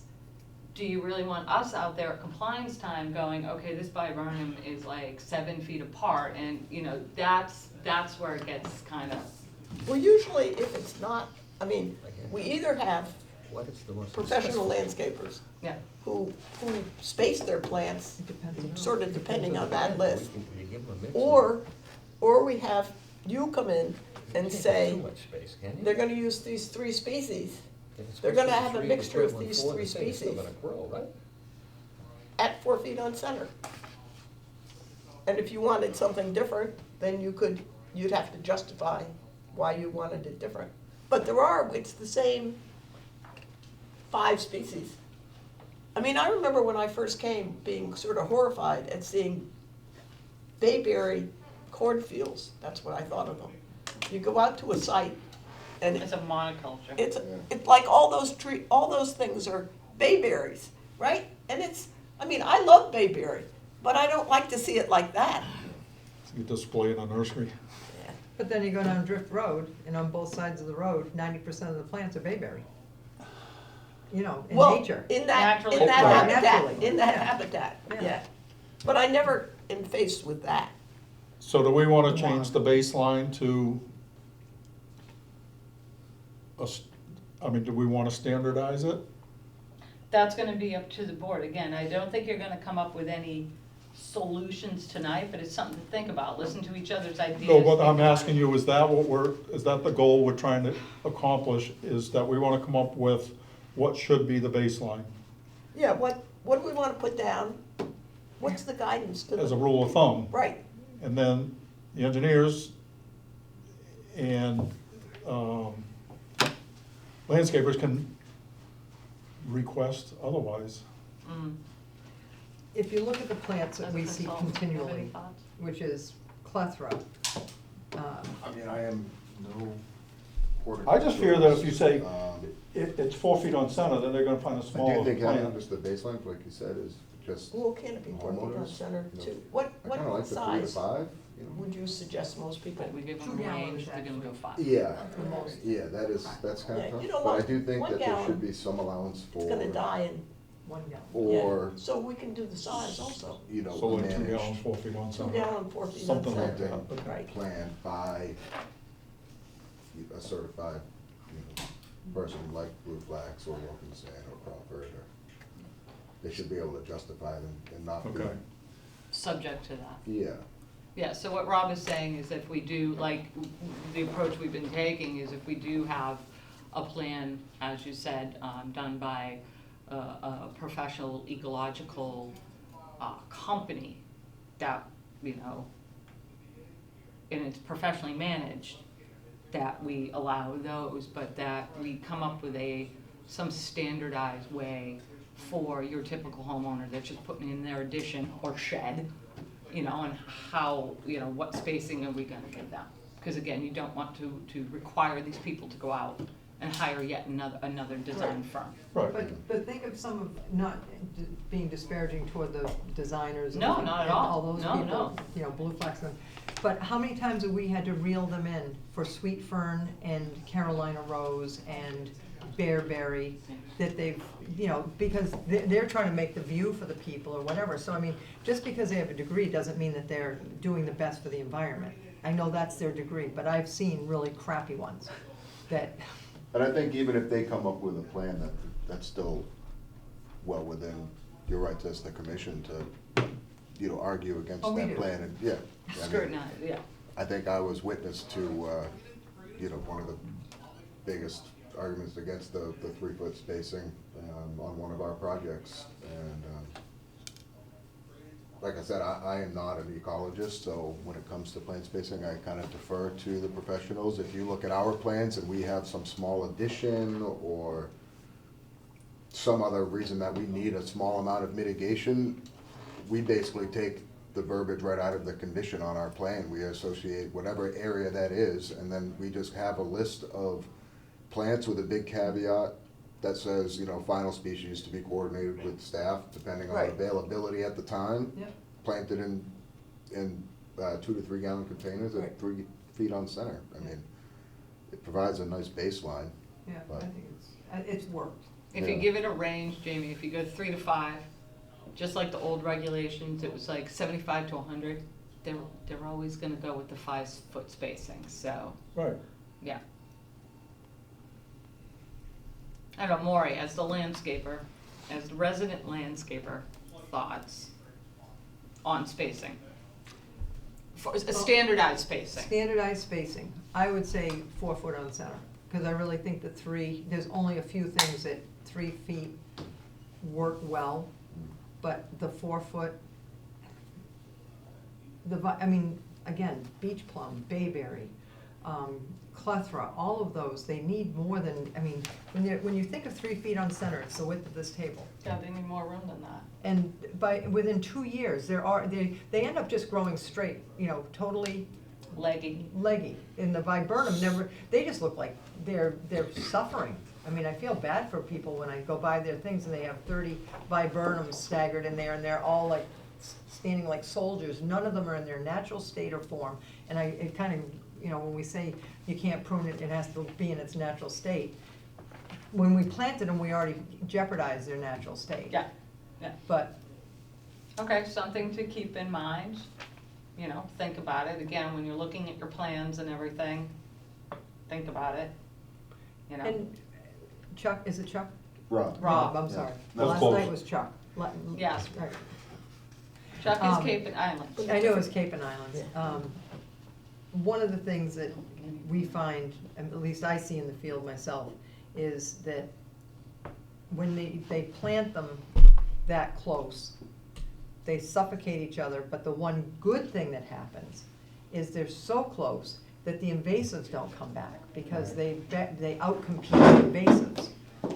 do you really want us out there at compliance time going, okay, this viburnum is like 7 feet apart, and, you know, that's where it gets kind of, Well, usually if it's not, I mean, we either have What is the most professional successful? landscapers yeah. who space their plants, It depends on- sort of depending on that list. You give them a mix. Or we have you come in and You can't say, have too much space, can you? they're gonna use these 3 species If it's they're supposed gonna to be have a 3 mixture of equivalent these 4, 3 the thing is still species. gonna grow, right? at 4 feet on center. And if you wanted something different, then you'd have to justify why you wanted it different. But it's the same 5 species. I mean, I remember when I first came being sort of horrified at seeing bayberry cornfields, that's what I thought of them. You go out to a site and It's a monoculture. it's like all those things are bayberries, right? And I mean, I love bayberry, but I don't like to see it like that. You display in a nursery. But then you go down Drift Road, and on both sides of the road, 90% of the plants are bayberry. You know, in Well, nature. in that Naturally. habitat, Naturally. in that Yeah. habitat, Yeah. yeah. But I never am faced with that. So do we wanna change the baseline to do we wanna standardize it? That's gonna be up to the board. Again, I don't think you're gonna come up with any solutions tonight, but it's something to think about. Listen to each other's ideas. No, what think I'm about asking it. you, is that the goal we're trying to accomplish, is that we wanna come up with what should be the baseline? Yeah, what do we wanna put down? What's the guidance to as a the, rule of thumb. right, And then the engineers and landscapers can request otherwise. Mm. If you look at the plants that As a we see consultant, do you have any continually, thoughts? which is plethora, I mean, I am no I just fear that if you say Um, it's 4 feet on center, then they're gonna find a I do smaller think having plant. just the baseline, like you said, is just, well, can it be 4 feet on Homeowners, center you know, too? What I kinda like the 3 to size 5, you know? would you suggest most people? But we give them 2 a gallons, range, they're gonna go actually. 5. Yeah, the most. yeah, that's kind Yeah, of tough, you don't but I want do think 1 that there gallon. should be some allowance It's gonna for, die in, 1 gallon. or, so we can do the size also. you know, So like 2 managed, gallons, 4 feet on 2 center. gallon, 4 feet on Something like center. that. something Right. planned by a certified, person like Blue Flax or Wilkinson or Crawford, or they should be able to justify them and not be, Okay. Subject to that. yeah. Yeah, so what Rob is saying is if we do, like, the approach we've been taking is if we do have a plan, as you said, done by a professional ecological company that, you know, and it's professionally managed, that we allow those, but that we come up with some standardized way for your typical homeowner that's just putting in their addition or shed, you know, and how, you know, what spacing are we gonna give them? Because again, you don't want to require these people to go out and hire yet another design firm. Right. But think of some of, not being disparaging toward the designers. No, and- not at and all. those No, people, no. you know, Blue Flax and, but how many times have we had to reel them in for sweet fern and Carolina rose and bearberry, that they've, you know, because they're trying to make the view for the people or whatever. So I mean, just because they have a degree doesn't mean that they're doing the best for the environment. I know that's their degree, but I've seen really crappy ones that, And I think even if they come up with a plan that's still well within your rights as the commission to, you know, argue against Oh, we that do. plan, and, yeah. I mean, Scrutinize, yeah. I think I was witness to, you know, one of the biggest arguments against the 3-foot spacing, on one of our projects, and, like I said, I am not an ecologist, so when it comes to plant spacing, I kind of defer to the professionals. If you look at our plans and we have some small addition or some other reason that we need a small amount of mitigation, we basically take the verbiage right out of the condition on our plan. We associate whatever area that is, and then we just have a list of plants with a big caveat that says, you know, final species to be coordinated with staff, depending on Right. availability at the time. Yep. Planted in 2 to 3 gallon containers at Right. 3 feet on center. I mean, it provides a nice baseline. yeah, I But- think it's worked. If you Yeah. give it a range, Jamie, if you go 3 to 5, just like the old regulations, it was like 75 to 100, they're always gonna go with the 5-foot spacing, so, Right. yeah. I don't know, Maury, as the landscaper, as the resident landscaper, thoughts on spacing? For a standardized spacing. Standardized spacing, I would say 4 foot on center, because I really think the 3, there's only a few things that 3 feet work well, but the 4 foot, I mean, again, beach plum, bayberry, clethra, all of those, they need more than, I mean, when you think of 3 feet on center, it's the width of this table. Yeah, they need more room than that. And within 2 years, they end up just growing straight, you know, totally Leggy. leggy. And the viburnum they just look like they're suffering. I mean, I feel bad for people when I go by their things and they have 30 viburnums staggered in there and they're all like standing like soldiers. None of them are in their natural state or form. And it kind of, you know, when we say you can't prune it, it has to be in its natural state. When we planted them, we already jeopardized their natural state. Yeah, yeah. But Okay, something to keep in mind, you know, think about it. Again, when you're looking at your plans and everything, think about it, you know. And Chuck, is it Chuck? Rob. Rob, I'm Yeah. sorry. That's Last close. night was Chuck. Yes. Right. Chuck is Um, Cape and Islands. I know it's Cape and Islands. One of the things that we find, and at least I see in the field myself, is that when they plant them that close. They suffocate each other, but the one good thing that happens is they're so close that the invasives don't come back, because they outcompete the invasives.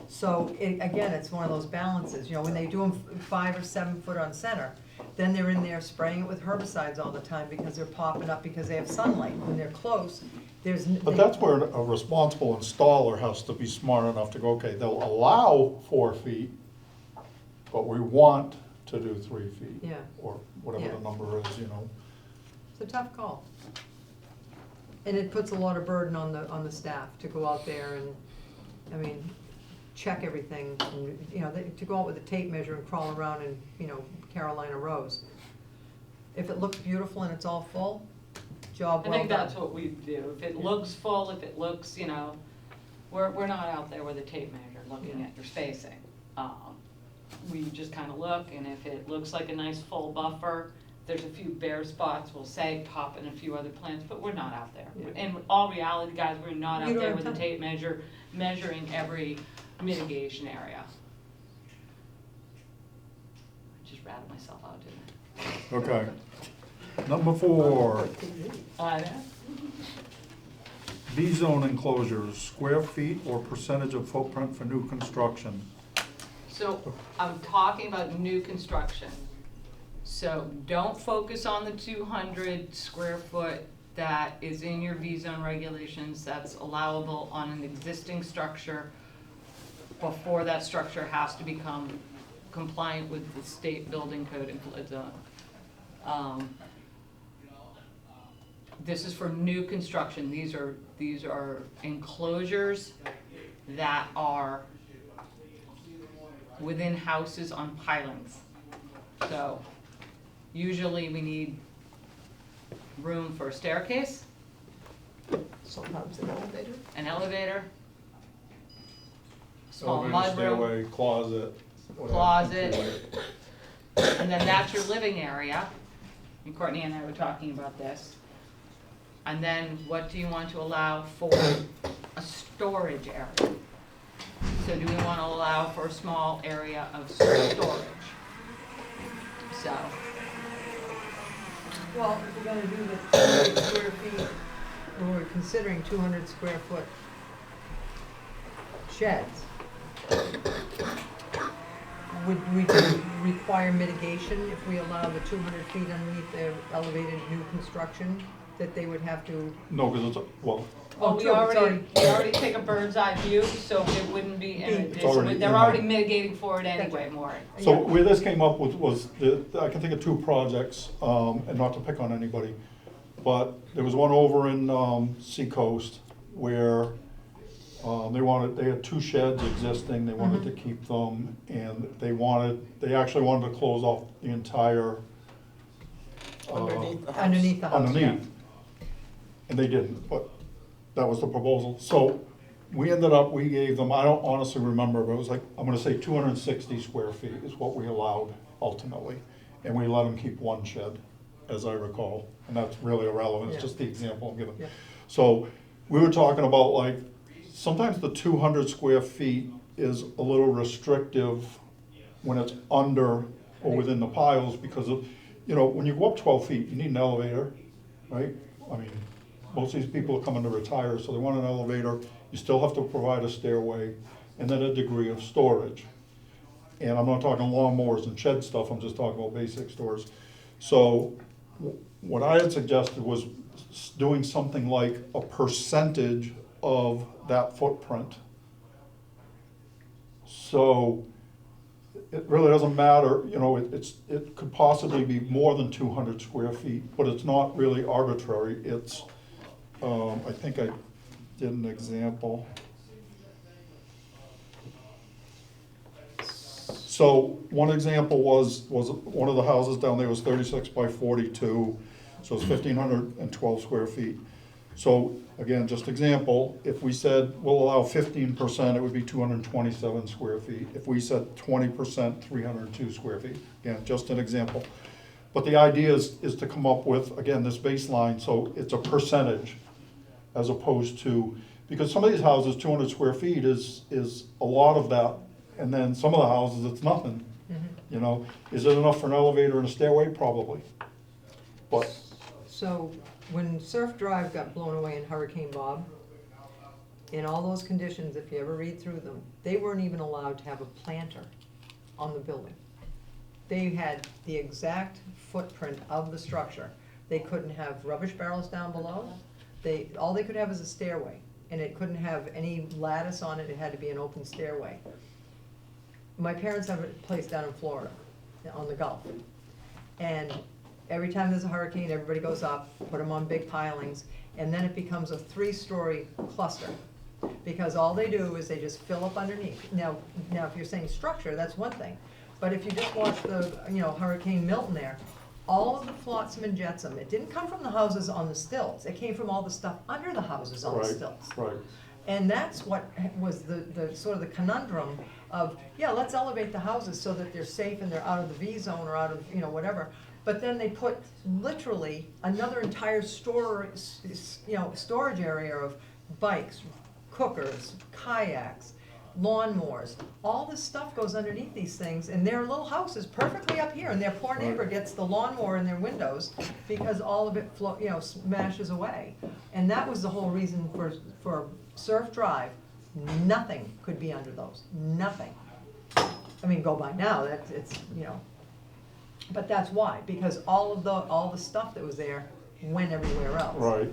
So, again, it's one of those balances, you know, when they do them 5 or 7 foot on center, then they're in there spraying it with herbicides all the time because they're popping up because they have sunlight. When they're close, there's. But that's where a responsible installer has to be smart enough to go, okay, they'll allow 4 feet, but we want to do 3 feet. Yeah. Or whatever Yeah. the number is, you know. It's a tough call. And it puts a lot of burden on the staff to go out there and, I mean, check everything, and, you know, to go out with a tape measure and crawl around in, you know, Carolina rows. If it looks beautiful and it's all full, job I well think done. that's what we do. If it looks full, if it looks, you know, we're not out there with a tape measure looking Yeah. at your spacing. We just kind of look, and if it looks like a nice full buffer, there's a few bare spots, we'll say pop in a few other plants, but we're not out there. Yeah. In all reality, guys, we're not You out don't there have with a time. tape measure, measuring every mitigation area. I just rattled myself out, didn't Okay. Number 4, I? B-zone enclosures, square feet or percentage of footprint for new construction. So I'm talking about new construction. So don't focus on the 200 square foot that is in your V-zone regulations, that's allowable on an existing structure before that structure has to become compliant with the state building code and flood zone. This is for new construction. These are enclosures that are within houses on pilings. So usually we need room for a staircase, Sometimes an elevator. an elevator, small Elevator, mudroom, stairway, closet. whatever. closet, and then that's your living area. And Courtney and I were talking about this. And then what do you want to allow for a storage area? So do we want to allow for a small area of storage? So, Well, if we're gonna do the 200 square feet, or we're considering 200 square foot sheds, would we require mitigation if we allow the 200 feet underneath the elevated new construction, that they would have to? No, because it's, well, well, true, it's we already take a bird's eye view, so it wouldn't be, It's already they're in already there. mitigating for it anyway, Maureen. so Yeah. where this came up with was, I can think of 2 projects, and not to pick on anybody, but there was one over in Seacoast where they had 2 sheds existing, they wanted to keep them, and they actually wanted to close off the entire Underneath the house. Underneath the house, yeah. underneath. And they didn't, but that was the proposal. So we gave them, I don't honestly remember, but it was like, I'm gonna say 260 square feet is what we allowed ultimately. And we let them keep 1 shed, as I recall, and that's really irrelevant, it's Yeah. just the example I'm giving. Yeah. So we were talking about like, sometimes the 200 square feet is a little restrictive when it's under or within the piles, because of, you know, when you go up 12 feet, you need an elevator, right? I mean, most of these people are coming to retire, so they want an elevator, you still have to provide a stairway, and then a degree of storage. And I'm not talking lawnmowers and shed stuff, I'm just talking about basic stores. So what I had suggested was doing something like a percentage of that footprint. So it really doesn't matter, you know, it could possibly be more than 200 square feet, but it's not really arbitrary. It's, I think I did an example. So one example was one of the houses down there was 36 by 42, so it's 1,512 square feet. So again, just example, if we said we'll allow 15%, it would be 227 square feet. If we said 20%, 302 square feet. Again, just an example. But the idea is to come up with, again, this baseline, so it's a percentage as opposed to, because some of these houses, 200 square feet is a lot of that. And then some of the houses, it's nothing. You know, is it enough for an elevator and a stairway? Probably. But, So, when Surf Drive got blown away in Hurricane Bob, in all those conditions, if you ever read through them, they weren't even allowed to have a planter on the building. They had the exact footprint of the structure. They couldn't have rubbish barrels down below. All they could have is a stairway, and it couldn't have any lattice on it, it had to be an open stairway. My parents have a place down in Florida, on the Gulf. And every time there's a hurricane, everybody goes up, put them on big pilings, and then it becomes a 3-story cluster. Because all they do is they just fill up underneath. Now, if you're saying structure, that's one thing. But if you just watch the, Hurricane Milton there, all of the flotsam and jetsam, it didn't come from the houses on the stilts. It came from all the stuff under the houses on the right, stilts. right. And that's what was the sort of the conundrum of, yeah, let's elevate the houses so that they're safe and they're out of the V zone or out of, whatever. But then they put literally another entire storage area of bikes, cookers, kayaks, lawnmowers. All this stuff goes underneath these things, and their little house is perfectly up here, and their poor neighbor gets the lawnmower in their windows because all of it smashes away. And that was the whole reason for Surf Drive. Nothing could be under those. Nothing. I mean, go by now. But that's why, because all the stuff that was there went everywhere else. Right.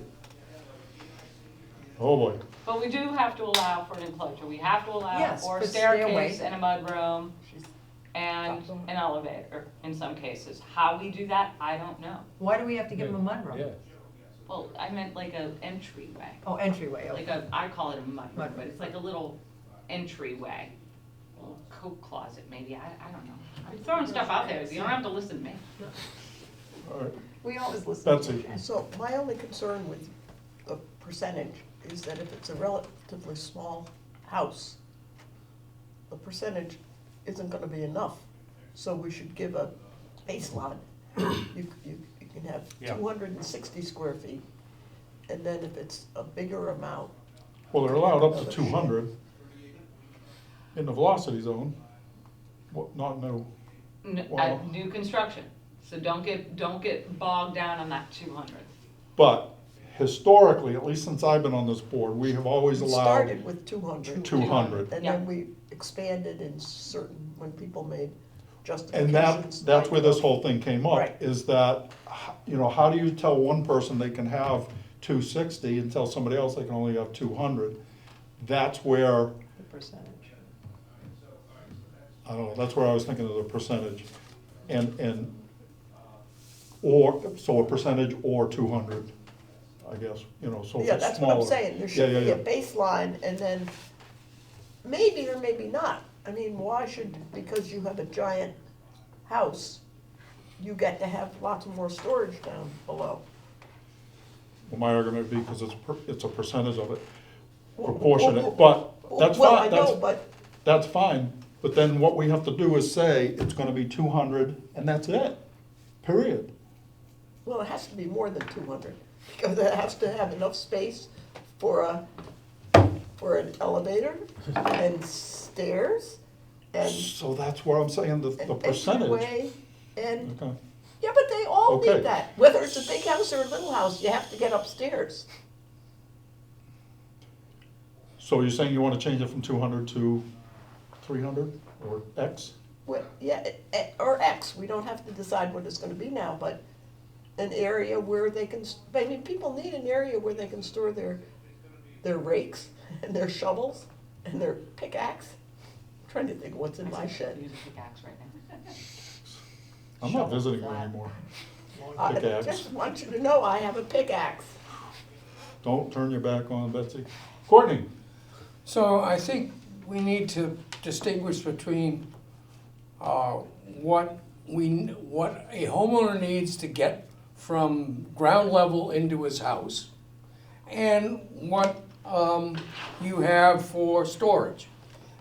Oh boy. But we do have to allow for an enclosure. We have to allow Yes, for a for staircase stairway. and a mudroom and an elevator in some cases. How we do that, I don't know. Why do we have to give them a mudroom? Yeah. Well, I meant like an entryway. Oh, entryway. Okay. I call it a mudroom, Mudroom. but it's like a little entryway. A little coat closet maybe, I don't know. I'm throwing stuff out there, you don't have to listen to me. All right. We always listen. Betsy. So my only concern with the percentage is that if it's a relatively small house, the percentage isn't gonna be enough. So we should give a baseline. You can have Yeah. 260 square feet, and then if it's a bigger amount, Well, they're allowed up to 200 in the velocity zone. What, not no, Wow. New construction, so don't get bogged down on that 200. but historically, at least since I've been on this board, we have always we allowed started with 200. 200. And Yeah. then we expanded in certain, when people made And justifications. that's where this like, whole thing came up, Right. is that, how do you tell one person they can have 260 and tell somebody else they can only have 200? That's where, The percentage. I don't know, that's where I was thinking of the percentage. So a percentage or 200, I guess, so if it's smaller. Yeah, that's what I'm saying, there should Yeah, be yeah, a baseline, and then maybe or maybe not. I mean, why should, because you have a giant house, you get to have lots more storage down below? Well, my argument would be because it's a percentage of it, Well, proportionate, but that's Well, I fine, know, but, that's fine. But then what we have to do is say, it's gonna be 200, and that's it, period. well, it has to be more than 200, because it has to have enough space for an elevator and stairs and So that's where I'm saying the an percentage. entryway and, Okay. yeah, but they all Okay. need that. Whether it's a big house or a little house, you have to get upstairs. So you're saying you wanna change it from 200 to 300, or X? Well, yeah, or X, we don't have to decide what it's gonna be now, but an area where they can, I mean, people need an area where they can store their rakes and their shovels and their pickaxe. I'm trying to think what's in my shed. Use a pickaxe right now. I'm not visiting you anymore. I Pickaxe. just want you to know I have a pickaxe. Don't turn your back on Betsy. Courtney? So I think we need to distinguish between what a homeowner needs to get from ground level into his house and what you have for storage.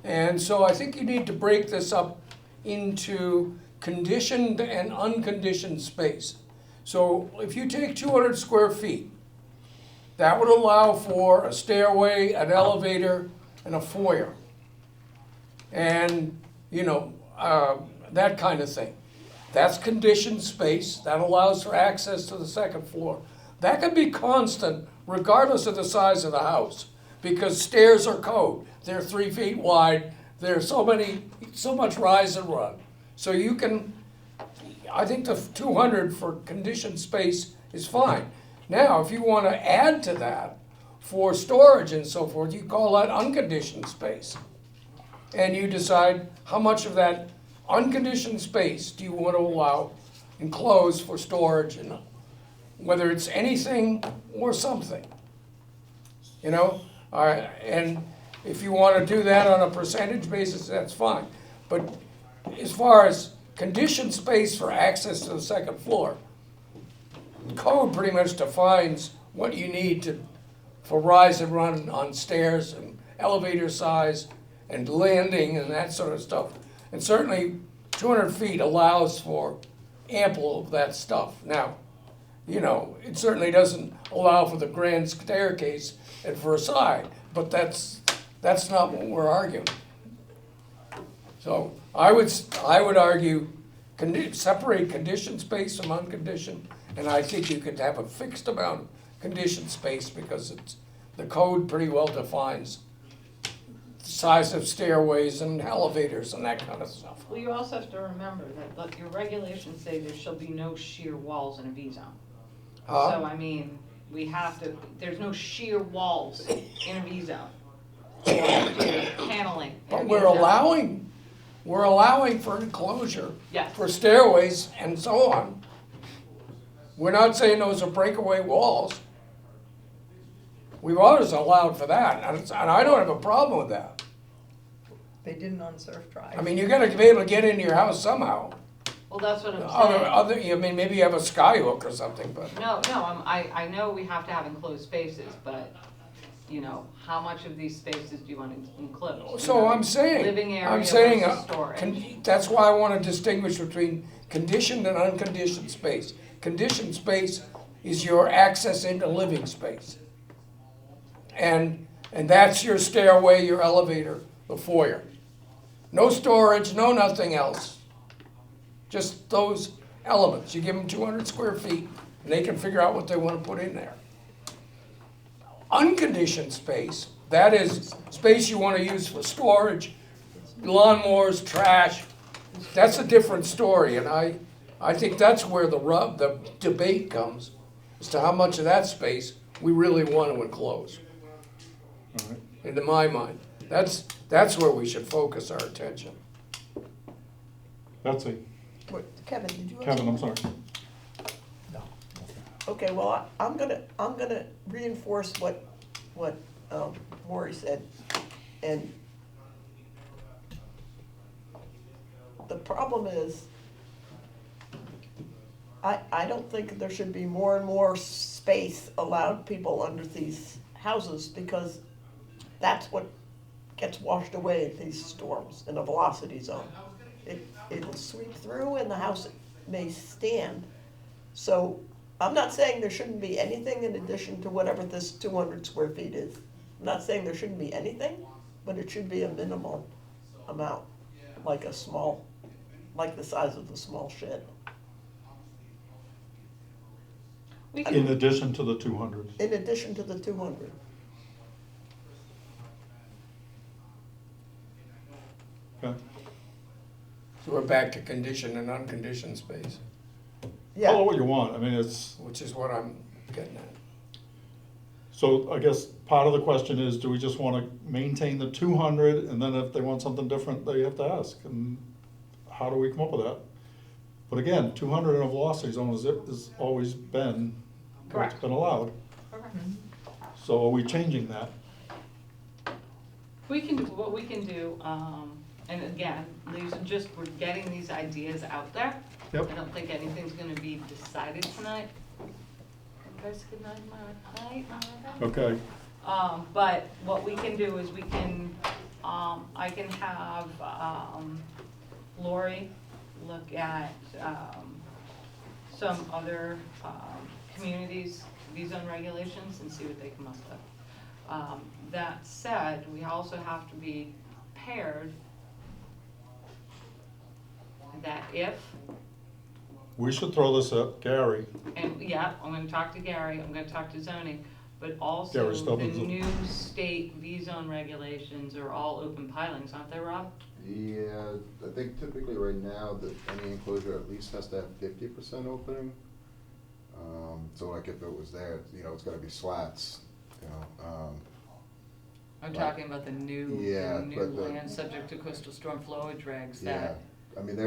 And so I think you need to break this up into conditioned and unconditioned space. So if you take 200 square feet, that would allow for a stairway, an elevator, and a foyer. And, that kind of thing. That's conditioned space, that allows for access to the second floor. That can be constant regardless of the size of the house, because stairs are code. They're 3 feet wide, there's so much rise and run. So you can, I think the 200 for conditioned space is fine. Now, if you want to add to that for storage and so forth, you call that unconditioned space. And you decide how much of that unconditioned space do you want to allow enclosed for storage, and whether it's anything or something. You know, and if you want to do that on a percentage basis, that's fine. But as far as conditioned space for access to the second floor, code pretty much defines what you need for rise and run on stairs and elevator size and landing and that sort of stuff. And certainly 200 feet allows for ample of that stuff. Now, you know, it certainly doesn't allow for the grand staircase at Versailles, but that's not what we're arguing. So I would argue separate conditioned space from unconditioned, and I think you could have a fixed amount of conditioned space because the code pretty well defines the size of stairways and elevators and that kind of stuff. Well, you also have to remember that, look, your regulations say there shall be no sheer walls in a V zone. So, I mean, there's no sheer walls in a V zone. Or paneling in a But V we're zone. allowing for enclosure, Yes. for stairways and so on. We're not saying those are breakaway walls. We've always allowed for that, and I don't have a problem with that. They didn't on Surf Drive. I mean, you gotta be able to get into your house somehow. Well, that's what I'm saying. I mean, maybe you have a skyhook or something, but. No, I know we have to have enclosed spaces, but, you know, how much of these spaces do you want to enclose? So I'm saying, Living area versus storage. that's why I wanna distinguish between conditioned and unconditioned space. Conditioned space is your access into living space. And that's your stairway, your elevator, the foyer. No storage, no nothing else. Just those elements. You give them 200 square feet and they can figure out what they want to put in there. Unconditioned space, that is space you want to use for storage, lawnmowers, trash. That's a different story, and I think that's where the debate comes as to how much of that space we really want to enclose. All right. Into my mind, that's where we should focus our attention. Betsy, What, Kevin, did you have Kevin, I'm something? sorry. Okay, well, I'm gonna reinforce what Maury said. And the problem is, I don't think there should be more and more space allowed people under these houses, because that's what gets washed away in these storms in a velocity zone. It'll sweep through and the house may stand. So I'm not saying there shouldn't be anything in addition to whatever this 200 square feet is. I'm not saying there shouldn't be anything, but it should be a minimal amount, like the size of the small shed. We In can, addition to the 200. In addition to the 200. Okay. So we're back to conditioned and unconditioned space, Call it Yeah, what you want. I mean, it's, which is what I'm getting at. so I guess part of the question is, do we just want to maintain the 200, and then if they want something different, they have to ask? And how do we come up with that? But again, 200 in a velocity zone has always been what's Correct. been allowed. okay. So are we changing that? What we can do, and again, these are just, we're getting these ideas out there. Yep. I don't think anything's gonna be decided tonight. You guys, good night, Martha. Okay. But what we can do is we can, I can have, Lori look at, some other, communities, visa and regulations, and see what they come up with. That said, we also have to be prepared that if, We should throw this at Gary. and yeah, I'm gonna talk to Gary, I'm gonna talk to zoning, but also Gary the Stubbins. new state V-zone regulations are all open pilings, aren't they, Rob? Yeah, I think typically right now that any enclosure at least has to have 50% opening. So like if it was there, you know, it's gotta be slats, you know. I'm Right. talking about the new Yeah, but the- land subject to coastal storm flowage regs Yeah, that, I mean,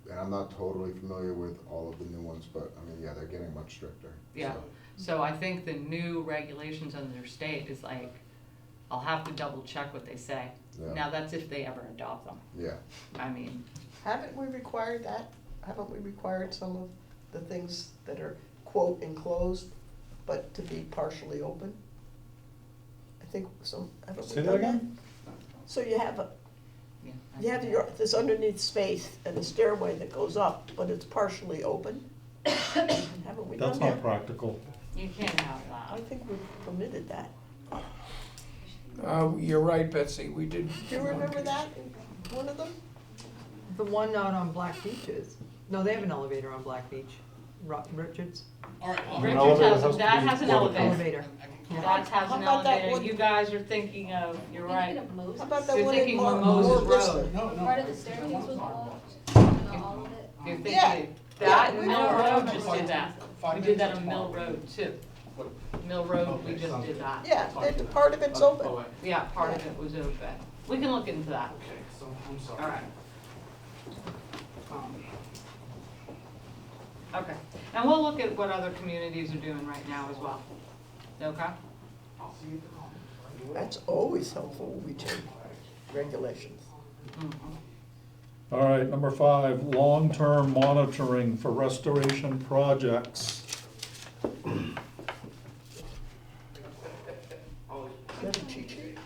and I'm not totally familiar with all of the new ones, but I mean, yeah, they're getting much stricter. yeah. so. So I think the new regulations under their state is like, I'll have to double check what they say. Yeah. Now, that's if they ever adopt them. Yeah, I mean, Haven't we required that? Haven't we required some of the things that are quote enclosed, but to be partially open? I think some, haven't we Say that done again? So you have yeah. this underneath space and a stairway that goes up, but it's partially open? Haven't we done That's that? not practical. You can't have I that. think we've permitted that. You're right, Betsy, we did. Do you remember that, in one of them? The one out on Black Beaches, no, they have an elevator on Black Beach, Richards, Richards elevator has, has to that be has an portable. elevator. elevator. Yeah. That has How an about that elevator. one- You guys are thinking of, you're Are you right. thinking of Moses? How about that You're one thinking in of Mar- Moses Mar Vista? Road. Part of the staircase was blocked, not all of it. You're Yeah. thinking, that, Yeah, Mill we- Road just did that. We did that on Mill Road too. Mill Road, we just did that. Yeah, and part of it's open. Yeah, part of it was open. We can look into that. All right. Okay, and we'll look at what other communities are doing right now as well. Okay? That's always helpful when we change regulations. Mhm. All right, number 5, long-term monitoring for restoration projects. Is that a cheat sheet?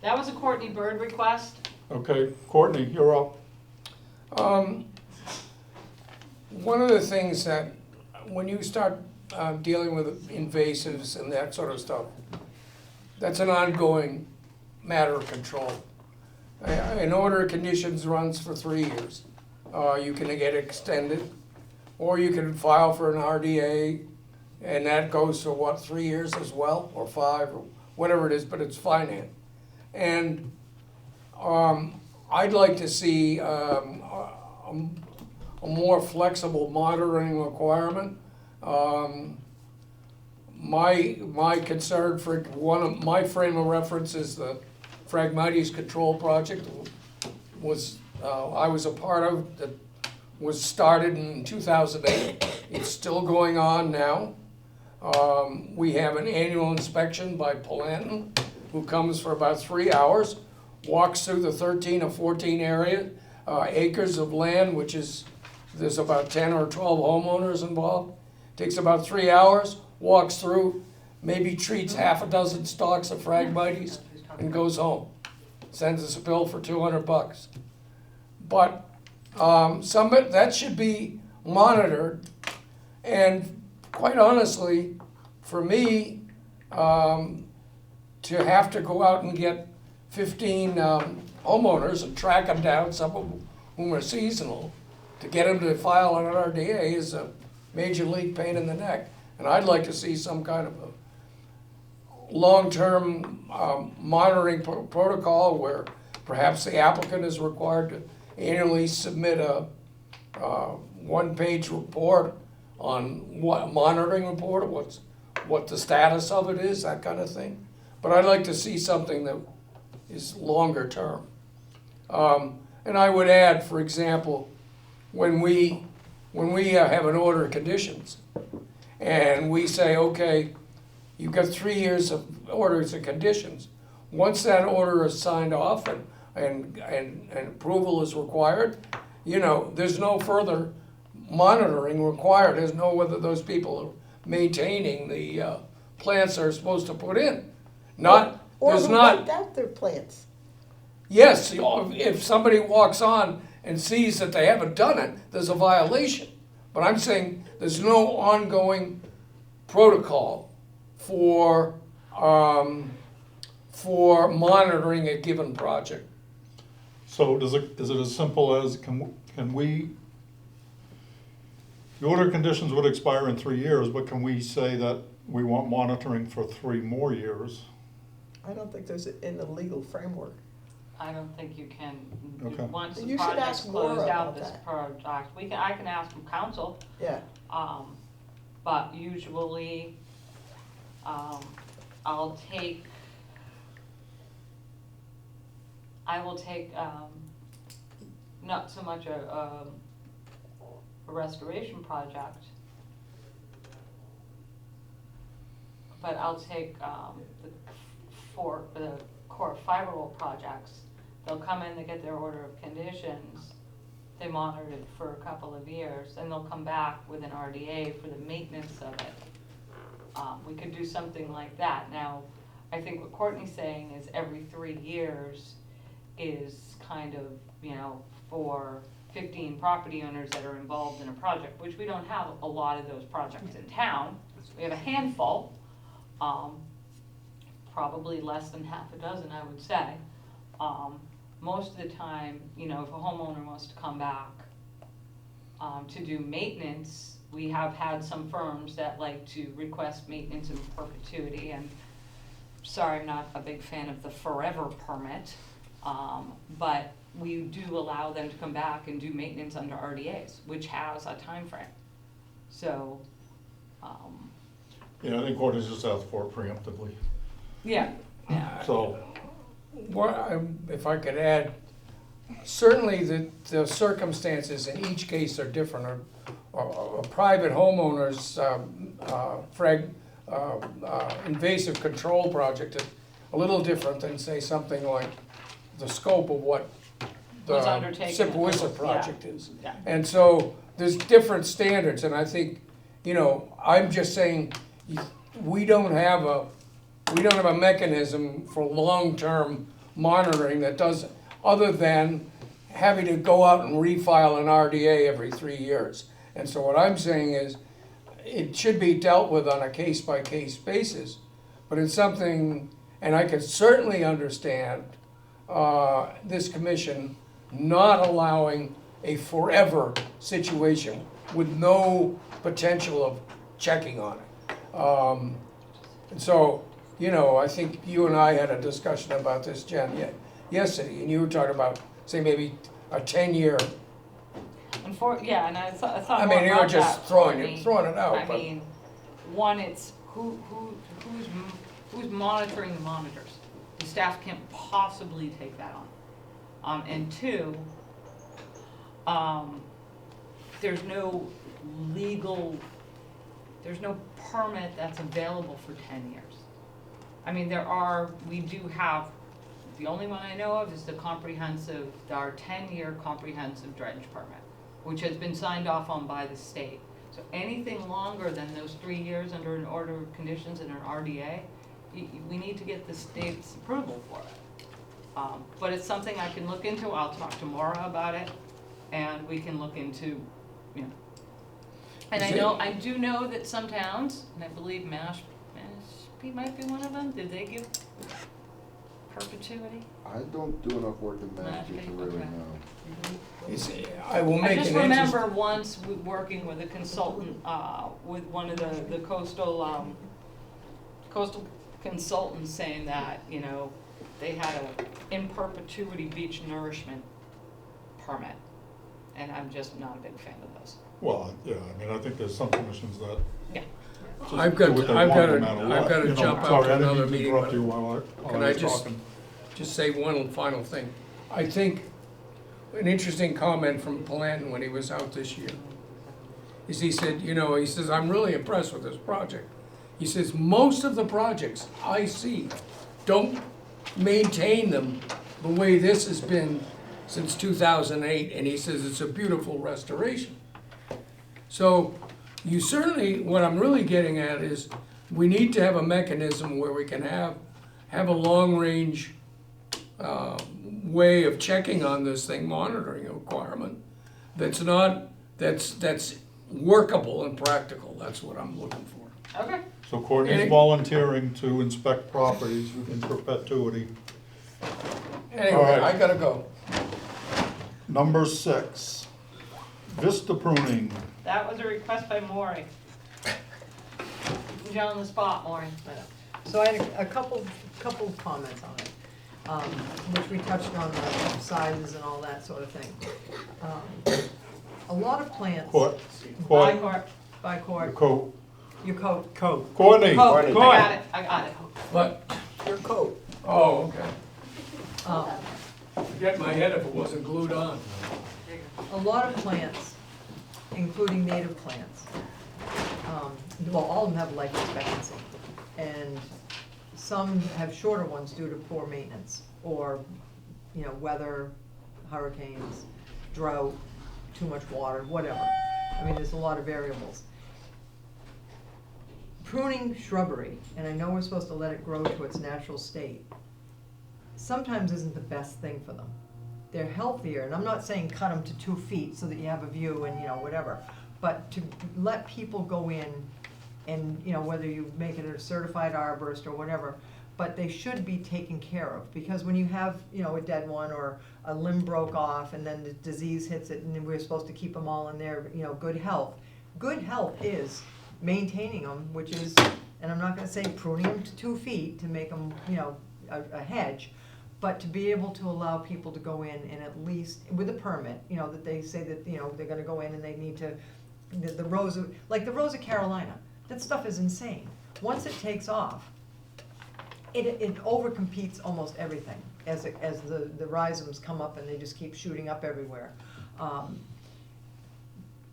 That was a Courtney Bird request. Okay, Courtney, you're up. One of the things that, when you start dealing with invasives and that sort of stuff, that's an ongoing matter of control. An order of conditions runs for 3 years. You can get extended, or you can file for an RDA, and that goes for what, 3 years as well, or 5, or whatever it is, but it's financed. And I'd like to see a more flexible monitoring requirement. My concern for one of my frame of reference is the Phragmites Control Project was, I was a part of, that was started in 2008. It's still going on now. We have an annual inspection by Palanton, who comes for about 3 hours, walks through the 13 or 14 acres of land, which is, there's about 10 or 12 homeowners involved. Takes about 3 hours, walks through, maybe treats half a dozen stalks of Phragmites and goes home. Sends us a bill for $200. But that should be monitored. And quite honestly, for me, to have to go out and get 15 homeowners and track them down, some of whom are seasonal, to get them to file an RDA is a major league pain in the neck. And I'd like to see some kind of a long-term monitoring protocol where perhaps the applicant is required to annually submit a one-page report on monitoring report, what the status of it is, that kind of thing. But I'd like to see something that is longer term. And I would add, for example, when we have an order of conditions and we say, okay, you've got 3 years of orders and conditions. Once that order is signed off and approval is required, there's no further monitoring required. There's no whether those people are maintaining the plants they're supposed to put in. Or who wiped out their plants. Yes, if somebody walks on and sees that they haven't done it, there's a violation. But I'm saying there's no ongoing protocol for monitoring a given project. So is it as simple as, can we, the order of conditions would expire in 3 years, but can we say that we want monitoring for 3 more years? I don't think there's in the legal framework. I don't think you can, Okay. once the You should project's ask Laura closed out, about this that. project, I can ask from council, Yeah, but usually, I will take, not so much a restoration project, but I'll take, the core fiber roll projects. They'll come in, they get their order of conditions, they monitor it for a couple of years, and they'll come back with an RDA for the maintenance of it. We could do something like that. Now, I think what Courtney's saying is every 3 years is kind of, for 15 property owners that are involved in a project, which we don't have a lot of those projects in town. We have a handful, probably less than half a dozen, I would say. Most of the time, if a homeowner wants to come back to do maintenance, we have had some firms that like to request maintenance in perpetuity, and sorry, I'm not a big fan of the forever permit, but we do allow them to come back and do maintenance under RDAs, which has a time frame. So, Yeah, I think Courtney's just asked for it preemptively, yeah. so. If I could add, certainly the circumstances in each case are different. A private homeowner's invasive control project is a little different than, say, something like the scope of what the What's undertaken. Sipawissa project is. Yeah. And so there's different standards, and I think, I'm just saying, we don't have a mechanism for long-term monitoring that does, other than having to go out and refile an RDA every 3 years. And so what I'm saying is, it should be dealt with on a case-by-case basis, but it's something, and I can certainly understand this commission not allowing a forever situation with no potential of checking on it. And so, I think you and I had a discussion about this, Jen, yesterday, and you were talking about, say, maybe a 10-year. Yeah, and I thought I more mean, you were about just that, throwing Courtney. it out, I but- mean, one, it's who's monitoring the monitors? The staff can't possibly take that on. And two, there's no permit that's available for 10 years. I mean, we do have, the only one I know of is our 10-year comprehensive drainage permit, which has been signed off on by the state. So anything longer than those 3 years under an order of conditions and an RDA, we need to get the state's approval for it. But it's something I can look into. I'll talk to Maura about it, and we can look into, And I do know that some towns, and I believe Mashpee might be one of them, did they give perpetuity? I don't do enough work in Mashpee to really Okay. know. You see, I will I make just an interest. remember once working with a consultant, with one of the coastal consultants saying that, they had a in perpetuity beach nourishment permit. And I'm just not a big fan of those. Well, yeah, I mean, I think there's some commissions that Yeah. just I've do got- what they I've want got no to- matter I've what, got to you know. jump out Sorry, to I didn't another mean to meeting, interrupt but you while can I I was just- talking. Just say one final thing. I think an interesting comment from Blanton when he was out this year is he said, I'm really impressed with this project. He says, most of the projects I see don't maintain them the way this has been since 2008, and he says it's a beautiful restoration. So you certainly, what I'm really getting at is we need to have a mechanism where we can have a long-range way of checking on this thing, monitoring requirement, that's workable and practical. That's what I'm looking for. Okay. So Courtney's volunteering to inspect properties in perpetuity. Anyway, All right. I gotta go. Number 6, vista pruning. That was a request by Maury. You're on the spot, Maury. I know. So I had a couple comments on it, which we touched on the sizes and all that sort of thing. A lot of plants. Court, By court, court. By court, coat. your coat. Coat. Courtney. Coat. I got it, I got it. But, Your coat. oh, okay. Um, Forget my head if it wasn't glued on. A lot of plants, including native plants, well, all of them have life expectancy. And some have shorter ones due to poor maintenance or, you know, weather, hurricanes, drought, too much water, whatever. I mean, there's a lot of variables. Pruning shrubbery, and I know we're supposed to let it grow to its natural state, sometimes isn't the best thing for them. They're healthier, and I'm not saying cut them to 2 feet so that you have a view and, you know, whatever, but to let people go in and, you know, whether you make it a certified arborist or whatever, but they should be taken care of, because when you have, you know, a dead one or a limb broke off and then the disease hits it and we're supposed to keep them all in their, you know, good health. Good health is maintaining them, which is, and I'm not gonna say pruning them to 2 feet to make them, you know, a hedge, but to be able to allow people to go in and at least, with a permit, you know, that they say that, you know, they're gonna go in and they need to, the Rose of, like the Rose of Carolina, that stuff is insane. Once it takes off, it overcompetes almost everything as the rhizomes come up and they just keep shooting up everywhere.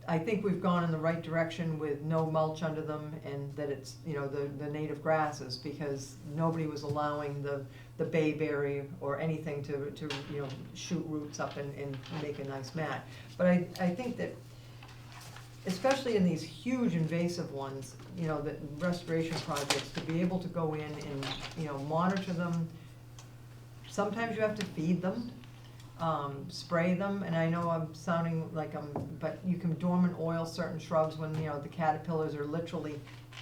I think we've gone in the right direction with no mulch under them and that it's, you know, the native grasses, because nobody was allowing the bayberry or anything to you know, shoot roots up and make a nice mat. But I think that, especially in these huge invasive ones, you know, the restoration projects, to be able to go in and, you know, monitor them. Sometimes you have to feed them, spray them, and I know I'm sounding like but you can dormant oil certain shrubs when, you know, the caterpillars are literally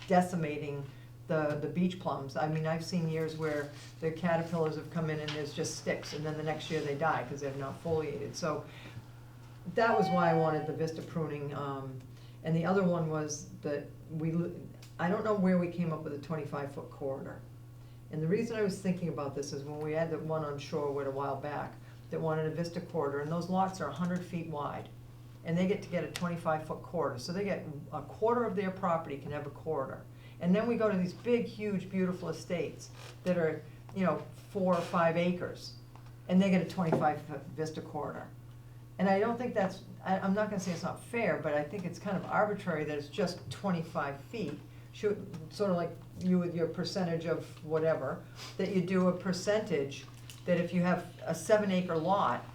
decimating the beach plums. I mean, I've seen years where the caterpillars have come in and there's just sticks, and then the next year they die because they're not foliated. So that was why I wanted the vista pruning. And the other one was that I don't know where we came up with a 25-foot corridor. And the reason I was thinking about this is when we had the one on Shorewood a while back that wanted a vista corridor, and those lots are 100 feet wide. And they get a 25-foot corridor. So they get a quarter of their property can have a corridor. And then we go to these big, huge, beautiful estates that are, you know, 4 or 5 acres. And they get a 25-foot vista corridor. And I don't think that's, I'm not gonna say it's not fair, but I think it's kind of arbitrary that it's just 25 feet. Sort of like you with your percentage of whatever, that you do a percentage, that if you have a 7-acre lot,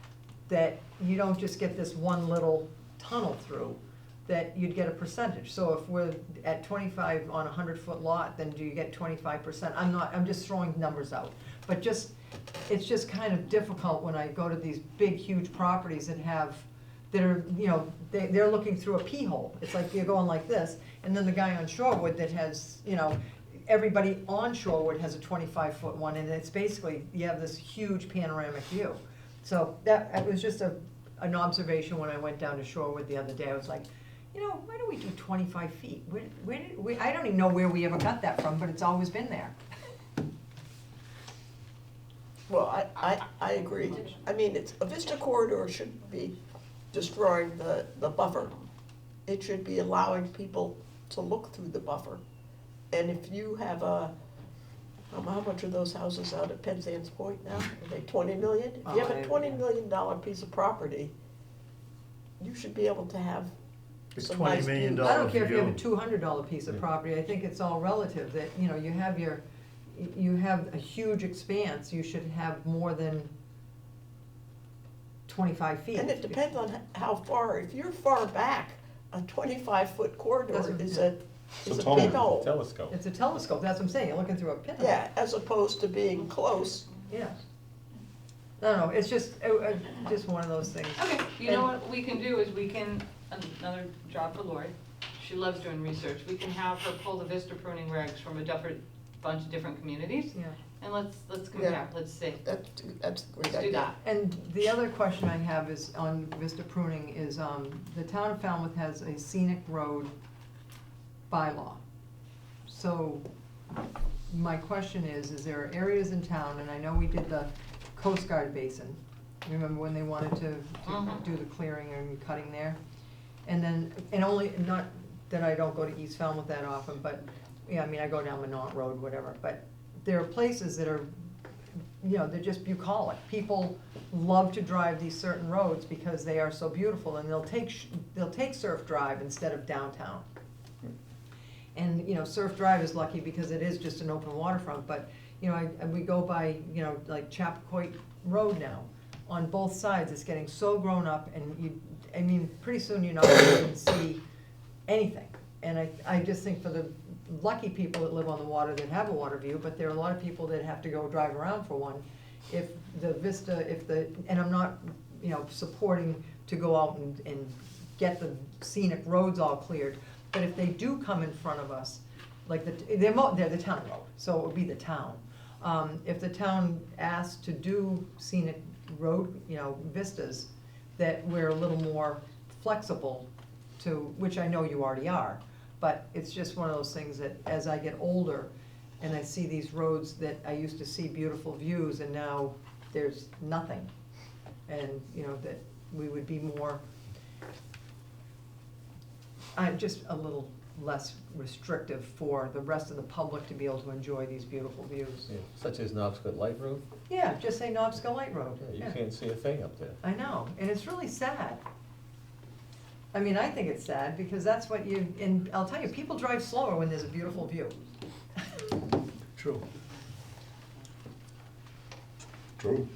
that you don't just get this one little tunnel through, that you'd get a percentage. So if we're at 25 on a 100-foot lot, then do you get 25%? I'm just throwing numbers out. But it's just kind of difficult when I go to these big, huge properties that are, you know, they're looking through a pea hole. It's like you're going like this, and then the guy on Shorewood that has, you know, everybody on Shorewood has a 25-foot one, and it's basically, you have this huge panoramic view. So it was just an observation when I went down to Shorewood the other day. I was like, you know, why don't we do 25 feet? I don't even know where we ever got that from, but it's always been there. Well, I agree. I mean, a vista corridor shouldn't be destroying the buffer. It should be allowing people to look through the buffer. And if you have how much are those houses out at Penzance Point now? Are they 20 million? If you have a $20 million piece of property, you should be able to have It's some $20 nice million views. I don't care if you have a view. $200 piece of property, I think it's all relative, that, you know, you have a huge expanse, you should have more than 25 feet. And it depends on how far, if you're far back, a 25-foot corridor is a tunnel. pinhole. Telescope. It's a telescope, that's what I'm saying, you're looking through a pinhole. Yeah, as opposed to being close. Yeah. No, it's just one of those things. Okay, you know what we can do is another job for Lori, she loves doing research, we can have her pull the vista pruning regs from a bunch of different communities. Yeah. and let's compare, let's see. That's a great Let's idea. do that. And the other question I have is on vista pruning is, the town of Falmouth has a scenic road bylaw. So my question is there areas in town, and I know we did the Coast Guard basin, remember when they wanted to Mhm. do the clearing and cutting there? And then, and only, not that I don't go to East Falmouth that often, but, yeah, I mean, I go down Minot Road, whatever, but there are places that are, you know, they're just bucolic. People love to drive these certain roads because they are so beautiful, and they'll take Surf Drive instead of downtown. And, you know, Surf Drive is lucky because it is just an open waterfront, but, you know, we go by, you know, like Chappaquay Road now. On both sides, it's getting so grown up, and I mean, pretty soon you're not gonna even see anything. And I just think for the lucky people that live on the water that have a water view, but there are a lot of people that have to go drive around for one. If the vista, and I'm not, you know, supporting to go out and get the scenic roads all cleared, but if they do come in front of us, like they're the town road, so it would be the town. If the town asks to do scenic road, you know, vistas, that we're a little more flexible to, which I know you already are, but it's just one of those things that as I get older and I see these roads that I used to see beautiful views and now there's nothing. And, you know, that we would be more, just a little less restrictive for the rest of the public to be able to enjoy these beautiful views. Yeah, such as Knobscot Light Road, Yeah, just say Knobsco Light Road. yeah, you can't see a thing up there. I know, and it's really sad. I mean, I think it's sad because that's what and I'll tell you, people drive slower when there's a beautiful view. True. True.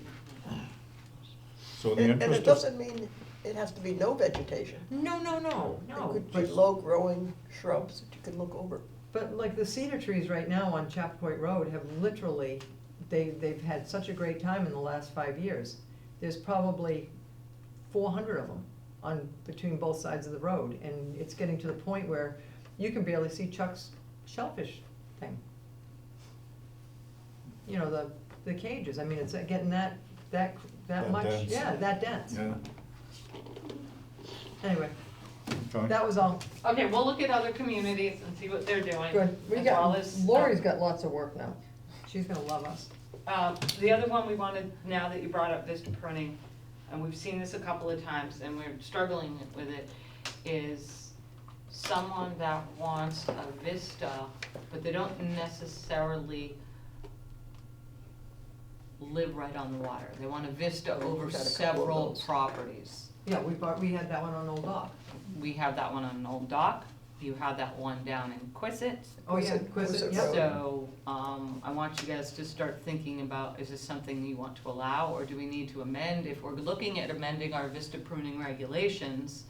So in the And it interest of, doesn't mean it has to be no vegetation. No, no, no, It no. could be But, low-growing shrubs that you can look over. but like the cedar trees right now on Chappaquay Road have literally, they've had such a great time in the last 5 years. There's probably 400 of them between both sides of the road, and it's getting to the point where you can barely see Chuck's shellfish thing. You know, the cages, I mean, it's getting that That much, dense. yeah, that dense. yeah, Anyway, okay. that was all. Okay, we'll look at other communities and see what they're doing. Good. as well as, Lori's got lots of work now. She's gonna love us. The other one we wanted, now that you brought up vista pruning, and we've seen this a couple of times and we're struggling with it, is someone that wants a vista, but they don't necessarily live right on the water. They want a vista over We've had a couple of several those. properties. Yeah, we had that one on Old Dock. We have that one on Old Dock, you have that one down in Quistit. Oh, yeah, Quistit Quistit, Road. yeah. So, I want you guys to start thinking about, is this something you want to allow, or do we need to amend? If we're looking at amending our vista pruning regulations,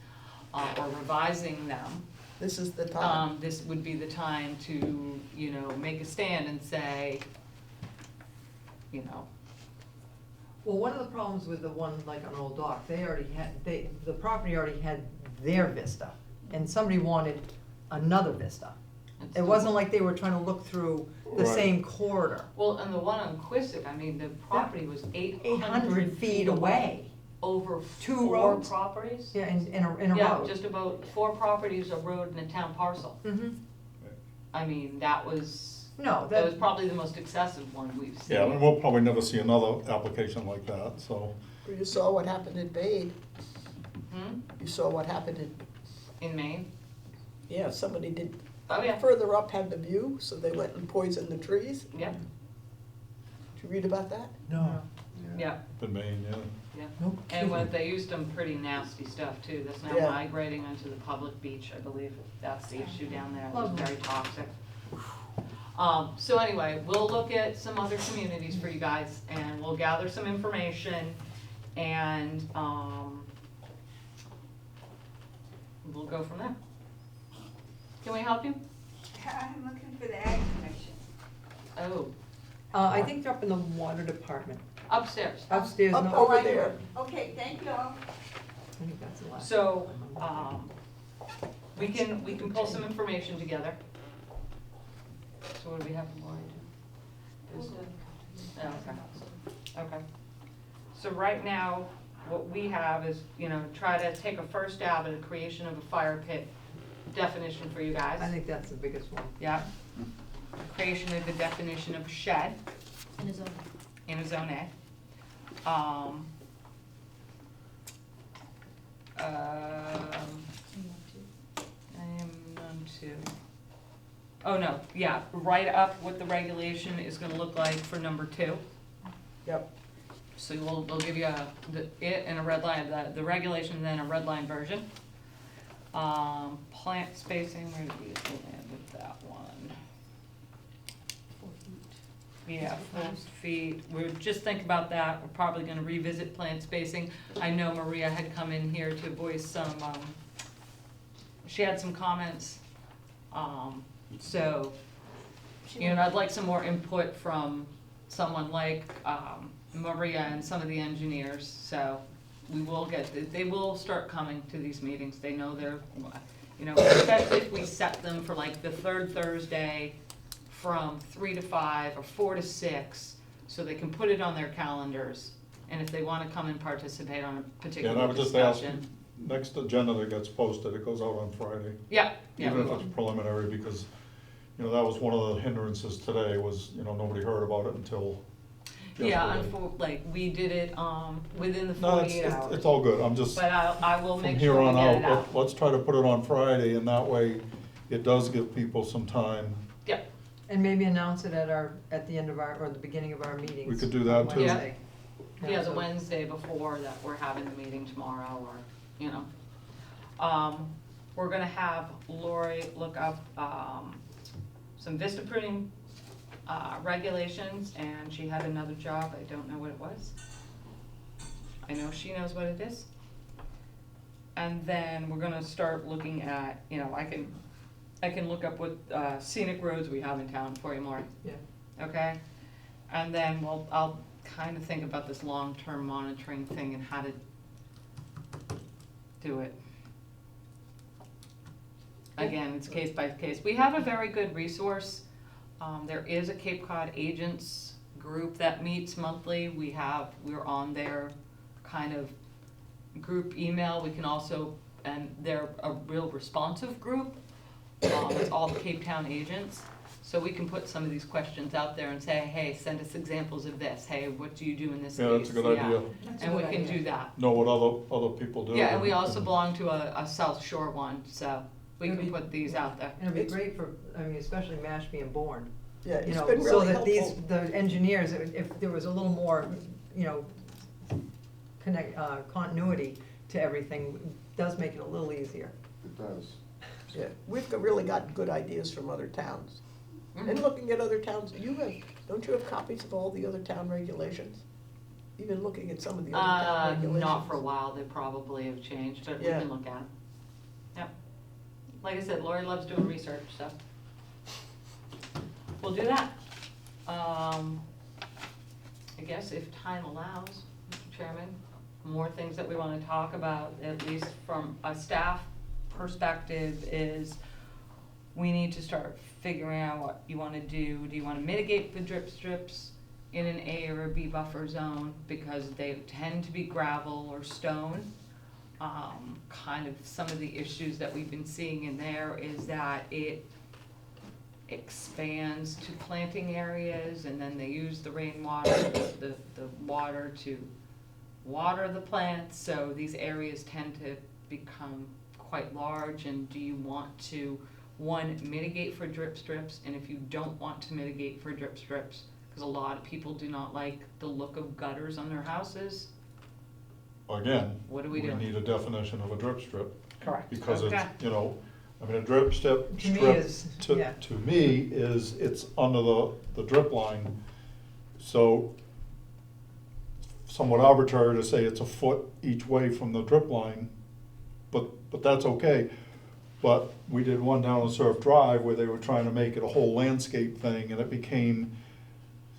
or revising them, This is the time. this would be the time to, you know, make a stand and say, you know, Well, one of the problems with the one like on Old Dock, the property already had their vista, and somebody wanted another vista. it's It wasn't like they were trying to look through the Right. same corridor. well, and the one on Quistit, I mean, the property was 800 feet away. Over Two four roads? properties. Yeah, in a Yeah, row. just about 4 properties, a road and a town parcel. Mhm. I mean, that was No, That was probably the most excessive one we've seen. Yeah, and we'll probably never see another application like that, so, You saw what happened in Bade. Hmm? You saw what happened In Maine? yeah, somebody did, Oh, yeah, further up had the view, so they went and poisoned the trees. yeah, Did you read about that? No. yeah, in Maine, yeah. yeah. No And when kidding. they used some pretty nasty stuff too, that's now Yeah. migrating onto the public beach, I believe, that's the issue down there, it was Lovely. very toxic. So anyway, we'll look at some other communities for you guys, and we'll gather some information, and, we'll go from there. Can we help you? I'm looking for the Ag Commission. Oh, I think they're up in the water department, upstairs. upstairs. Up no, over there. Okay, thank you all. I think that's the last. So, we can pull some information together. So what do we have Lori do? Oh, okay. So right now, what we have is, try to take a first stab at the creation of a fire pit definition for you guys. I think that's the biggest one. Yeah. Creation of the definition of a shed In a zone. in a zone A. I am none two. Oh, no, yeah, write up what the regulation is gonna look like for number 2. Yep. So they'll give you it in a red line, the regulation, then a red line version. Plant spacing, where did we land with that one? 4 feet. Yeah, 4 feet, we're just think about that, we're probably gonna revisit plant spacing. I know Maria had come in here to voice some, she had some comments. So, I'd like some more input from someone like, Maria and some of the engineers, so we will they will start coming to these meetings, they know they're, especially if we set them for like the 3rd Thursday from 3 to 5 or 4 to 6, so they can put it on their calendars, and if they wanna come and participate on a Yeah, and I particular would just ask, discussion. next agenda that gets posted, it goes out on Friday. Yeah, we Even if will. it's preliminary, because, that was one of the hindrances today, was, nobody heard about it until Yeah, yesterday. we did it, within the No, 48 hours. it's all good, I'm just, But I will from make here sure we on get it out, out. let's try to put it on Friday, and that way, it does give people some time. Yep, And maybe announce it at the end of our, or the beginning of our meetings. We could do that, too. Wednesday. yeah, the so- Wednesday before that, we're having the meeting tomorrow, or, We're gonna have Lori look up, some vista pruning, regulations, and she had another job, I don't know what it was. I know she knows what it is. And then we're gonna start looking at, I can look up what scenic roads we have in town for you, Maureen, Yeah. okay? And then I'll kind of think about this long-term monitoring thing and how to do it. Again, it's case by case. We have a very good resource. There is a Cape Cod Agents group that meets monthly. We're on their kind of group email. We can also, and they're a real responsive group. It's all the Cape Town agents. So we can put some of these questions out there and say, hey, send us examples of this. Hey, what do you do in this case? Yeah, that's a good idea. That's a And we good can idea. do that. Know what other people do. Yeah, and we also belong to a South Shore one, so we It'd can be- put these out there. And it'd be great for, especially MASH being born. Yeah, You it's know, been so really that these, helpful. the engineers, if there was a little more, continuity to everything, does make it a little easier. It does. Yeah, really got good ideas from other towns. Mhm. And looking at other towns, don't you have copies of all the other town regulations? Even looking at some of the other town regulations? Not for a while, they probably have changed, but we Yeah. can look at it. Yep. Like I said, Lori loves doing research, so. We'll do that. I guess if time allows, Mr. Chairman, more things that we wanna talk about, at least from a staff perspective, is we need to start figuring out what you wanna do. Do you wanna mitigate the drip strips in an A or a B buffer zone, because they tend to be gravel or stone? Kind of some of the issues that we've been seeing in there is that it expands to planting areas, and then they use the rainwater, the water to water the plants, so these areas tend to become quite large. And do you want to, one, mitigate for drip strips? And if you don't want to mitigate for drip strips, because a lot of people do not like the look of gutters on their houses, Again, what are we we doing? need a definition of a drip strip, Correct. because it's, Okay. a drip strip, To me is- yeah. to me, it's under the drip line. So somewhat arbitrary to say it's a foot each way from the drip line, but that's okay. But we did one down on Surf Drive where they were trying to make it a whole landscape thing, and it became,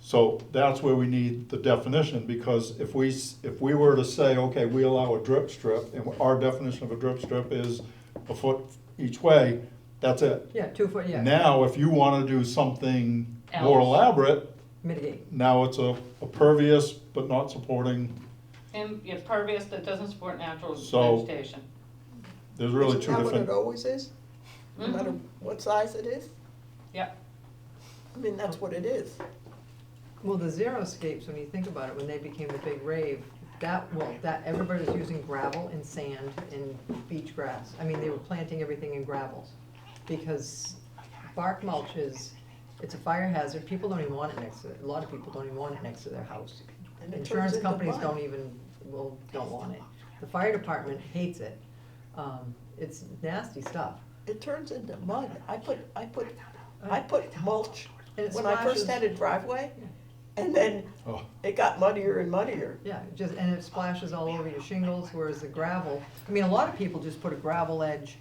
so that's where we need the definition, because if we were to say, okay, we allow a drip strip, and our definition of a drip strip is a foot each way, that's it. Yeah, 2 foot, yeah. Now, if you wanna do something more Else. elaborate, Mitigate. Now it's a pervious, but not supporting, And, yeah, pervious that doesn't support natural So- vegetation. there's really Isn't two that what it different. always is? No matter what size it is? Yep, I mean, that's what it is. Well, the xeriscapes, when you think about it, when they became the big rave, that everybody was using gravel and sand and beach grass. I mean, they were planting everything in gravels. Because bark mulch it's a fire hazard, people don't even want it next to, a lot of people don't even want it next to their house. And it turns Insurance into companies mud. don't want it. The fire department hates it. It's nasty stuff. It turns into mud. I put mulch And it when I first splashes. had a driveway, and then Oh. it got muddier and muddier. Yeah, and it splashes all over your shingles, whereas the gravel, I mean, a lot of people just put a gravel edge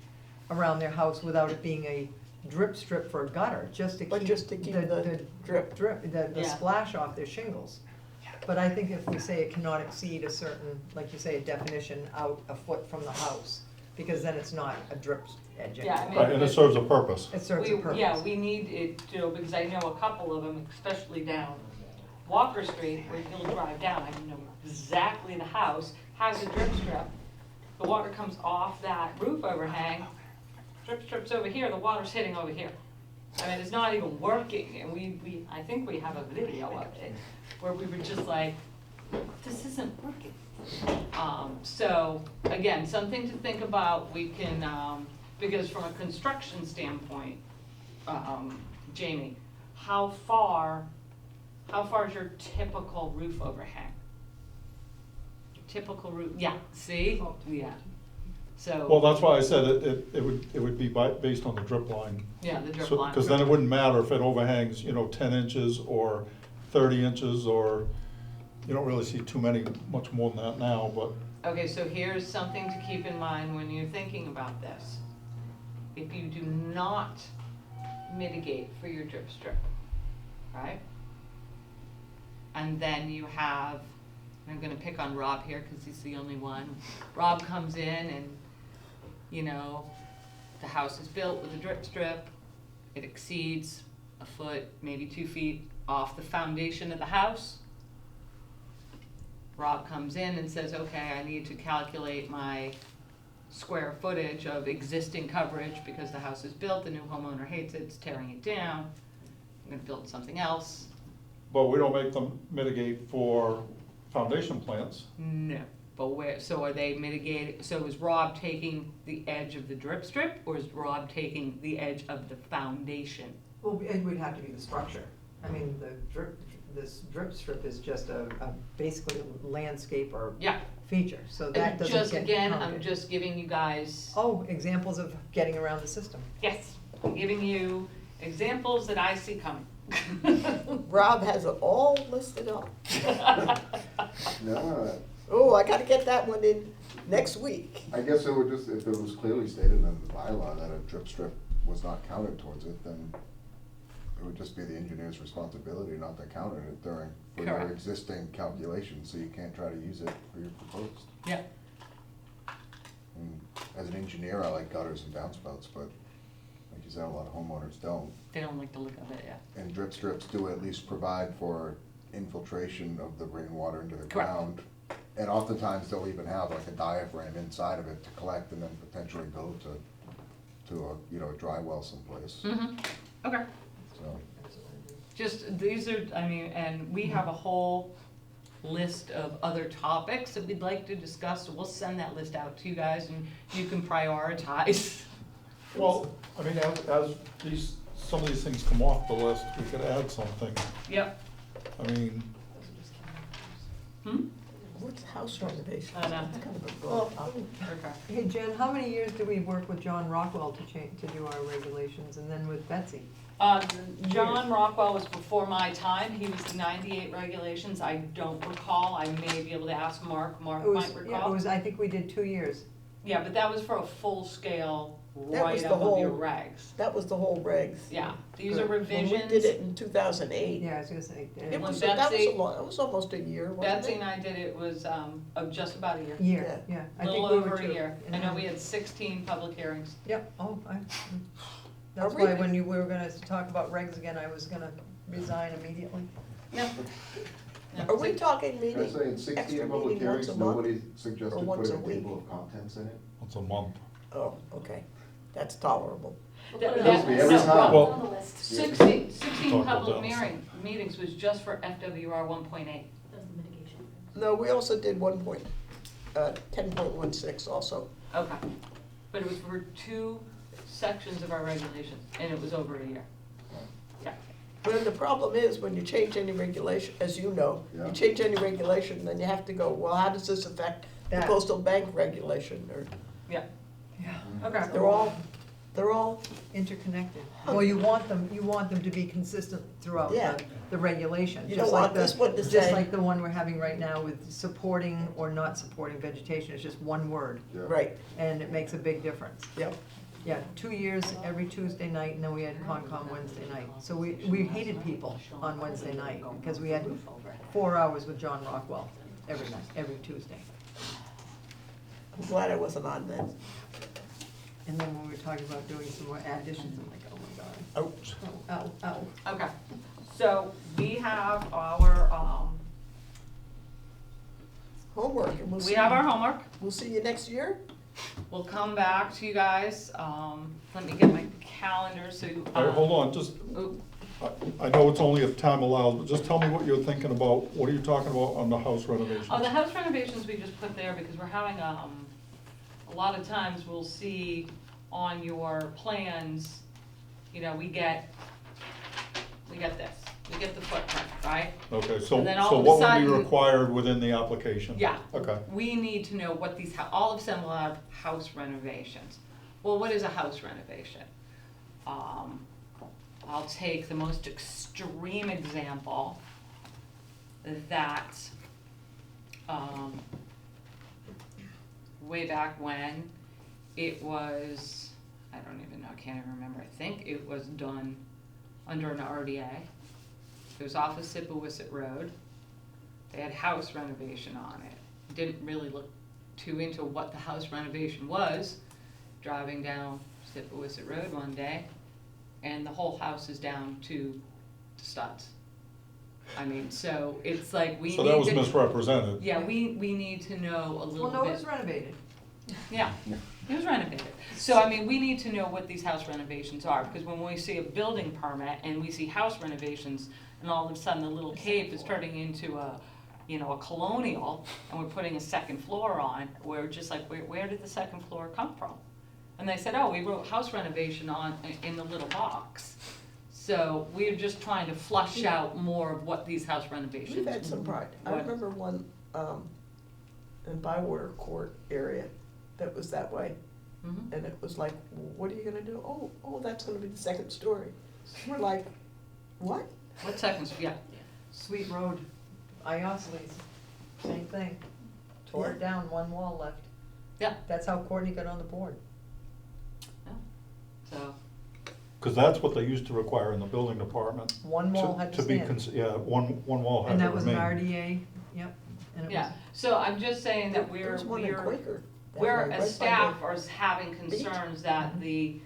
around their house without it being a drip strip for a gutter, just to But keep. just to keep the drip. The Yeah. splash off their shingles. But I think if we say it cannot exceed a certain, like you say, a definition out a foot from the house, because then it's not a drip edge Yeah, I anymore. mean- Right, and it serves a purpose. It serves a purpose. Yeah, we need it, because I know a couple of them, especially down Walker Street, where you'll drive down, I know exactly the house, has a drip strip. The water comes off that roof overhang, drip strips over here, the water's hitting over here. I mean, it's not even working, and I think we have a video of it, where we were just like, this isn't working. So, again, something to think about, we can, because from a construction standpoint, Jamie, how far is your typical roof overhang? Typical roof, yeah, see, yeah, so. Well, that's why I said it would be based on the drip line. Yeah, the drip So, line. because then it wouldn't matter if it overhangs, 10 inches or 30 inches, or, you don't really see much more than that now, but. Okay, so here's something to keep in mind when you're thinking about this. If you do not mitigate for your drip strip, right? And then you have, I'm gonna pick on Rob here because he's the only one. Rob comes in and, the house is built with a drip strip. It exceeds a foot, maybe 2 feet off the foundation of the house. Rob comes in and says, okay, I need to calculate my square footage of existing coverage because the house is built, the new homeowner hates it, it's tearing it down. I'm gonna build something else. But we don't make them mitigate for foundation plants. No, but so are they mitigating, so is Rob taking the edge of the drip strip, or is Rob taking the edge of the foundation? Well, it would have to be the structure. I mean, this drip strip is just a basically landscape or Yeah. feature, so that doesn't Just get again, I'm counted. just giving you guys, Oh, examples of getting around the system. yes, I'm giving you examples that I see coming. Rob has it all listed up. No, Oh, I gotta get that one in next week. I guess it would just, if it was clearly stated in the bylaw that a drip strip was not counted towards it, then it would just be the engineer's responsibility not to count it for your Correct. existing calculations, so you can't try to use it for your proposed. Yeah, And as an engineer, I like gutters and downspouts, but like you said, a lot of homeowners don't. they don't like the look of it, yeah. And drip strips do at least provide for infiltration of the rainwater into the Correct. ground. And oftentimes, they'll even have like a diaphragm inside of it to collect and then potentially go to a dry well someplace, Mm-hmm, okay. so. Just, these are, I mean, and we have a whole list of other topics that we'd like to discuss, so we'll send that list out to you guys and you can prioritize. Well, I mean, as some of these things come off the list, we could add something. Yep. I mean, Hmm? What's house renovation? I know. That's kind of a broad topic. Okay. Hey, Jen, how many years do we work with John Rockwell to do our regulations, and then with Betsy? John Rockwell was before my time, he was the 98 regulations, I don't recall, I may be able to ask Mark It might was, recall. I think we did 2 years. Yeah, but that was for a full scale, That right was the up of your whole- regs. That was the whole regs. Yeah, these are When revisions. we did it in 2008. Yeah, I was gonna say. It When was, that was Betsy- it was almost a year, wasn't Betsy it? and I did it was, of just about a year. Year, yeah. I A think little we were over a too. year. I know we had 16 public hearings. Yep, that's Are we- why when we were gonna talk about regs again, I was gonna resign immediately. No. No, Are we so- talking I'm meeting, saying 16 extra public meeting once hearings, a month? nobody suggested or once putting a a week? table of contents in it? Once a month. Oh, okay, that's tolerable. We'll That- put it that- on the every list. time. It's on the list. 16 Talk about public that. meetings was just for FWR 1.8. That was the mitigation. No, we also did 10.16 also. Okay. But it was for 2 sections of our regulations, and it was over a year. Yeah. But the problem is, when you change any regulation, as you know, Yeah. you change any regulation, then you have to go, well, how does this affect the That- coastal bank regulation? Or, Yeah. Yeah. Okay. they're all, Interconnected. Well, you want them to be consistent throughout Yeah. the regulation. You just don't like want the- this one to Just say- like the one we're having right now with supporting or not supporting vegetation, it's just one word, Yeah. right, and it makes a big difference. yep. Yeah, 2 years, every Tuesday night, and then we had Concom Wednesday night. So we hated people on Wednesday night, because we had 4 hours with John Rockwell every night, every Tuesday. I'm glad I wasn't on that. And then when we were talking about doing some more additions, I'm like, oh my God. Ouch. Oh, ow, ow. Okay. So we have our, Homework, and we'll see. we have our homework. We'll see you next year? We'll come back to you guys. Let me get my calendar, so. All right, hold on, just, Oop. I know it's only if time allows, but just tell me what you're thinking about, what are you talking about on the house renovations? Oh, the house renovations we just put there because we're having, a lot of times we'll see on your plans, you know, we get this, we get the footprint, right? Okay, so, And then all so of a what would be sudden- required within the application? Yeah. Okay, We need to know what these, all of them will have house renovations. Well, what is a house renovation? I'll take the most extreme example that, way back when, it was, I don't even know, I can't even remember, I think it was done under an RDA. It was off of Sippawisset Road. They had house renovation on it. Didn't really look too into what the house renovation was. Driving down Sippawisset Road one day, and the whole house is down to the studs. I mean, so it's like we need to. so that was misrepresented. Yeah, we need to know a little Well, no, bit. it was renovated. Yeah, it was renovated. So, I mean, we need to know what these house renovations are, because when we see a building permit and we see house renovations, and all of a sudden the little cave is turning into a, you know, a colonial, and we're putting a second floor on, we're just like, where did the second floor come from? And they said, oh, we wrote house renovation in the little box. So we're just trying to flush out more of what these house renovations. We've had some pride. I What? remember one, in Bywater Court area that was that way. Mhm. And it was like, what are you gonna do? Oh, that's gonna be the second story. We're like, what? What seconds, yeah. Sweet Road, Iosles, same thing. Tore it down, one wall left. Yeah. That's how Courtney got on the board. So, Because that's what they used to require in the building department. One wall had to be stand. Yeah, one wall had And to that was an remain. RDA, yep. And it yeah, was, so I'm just saying that There was one in Quaker. that we're way, right as by staff the- are having concerns that the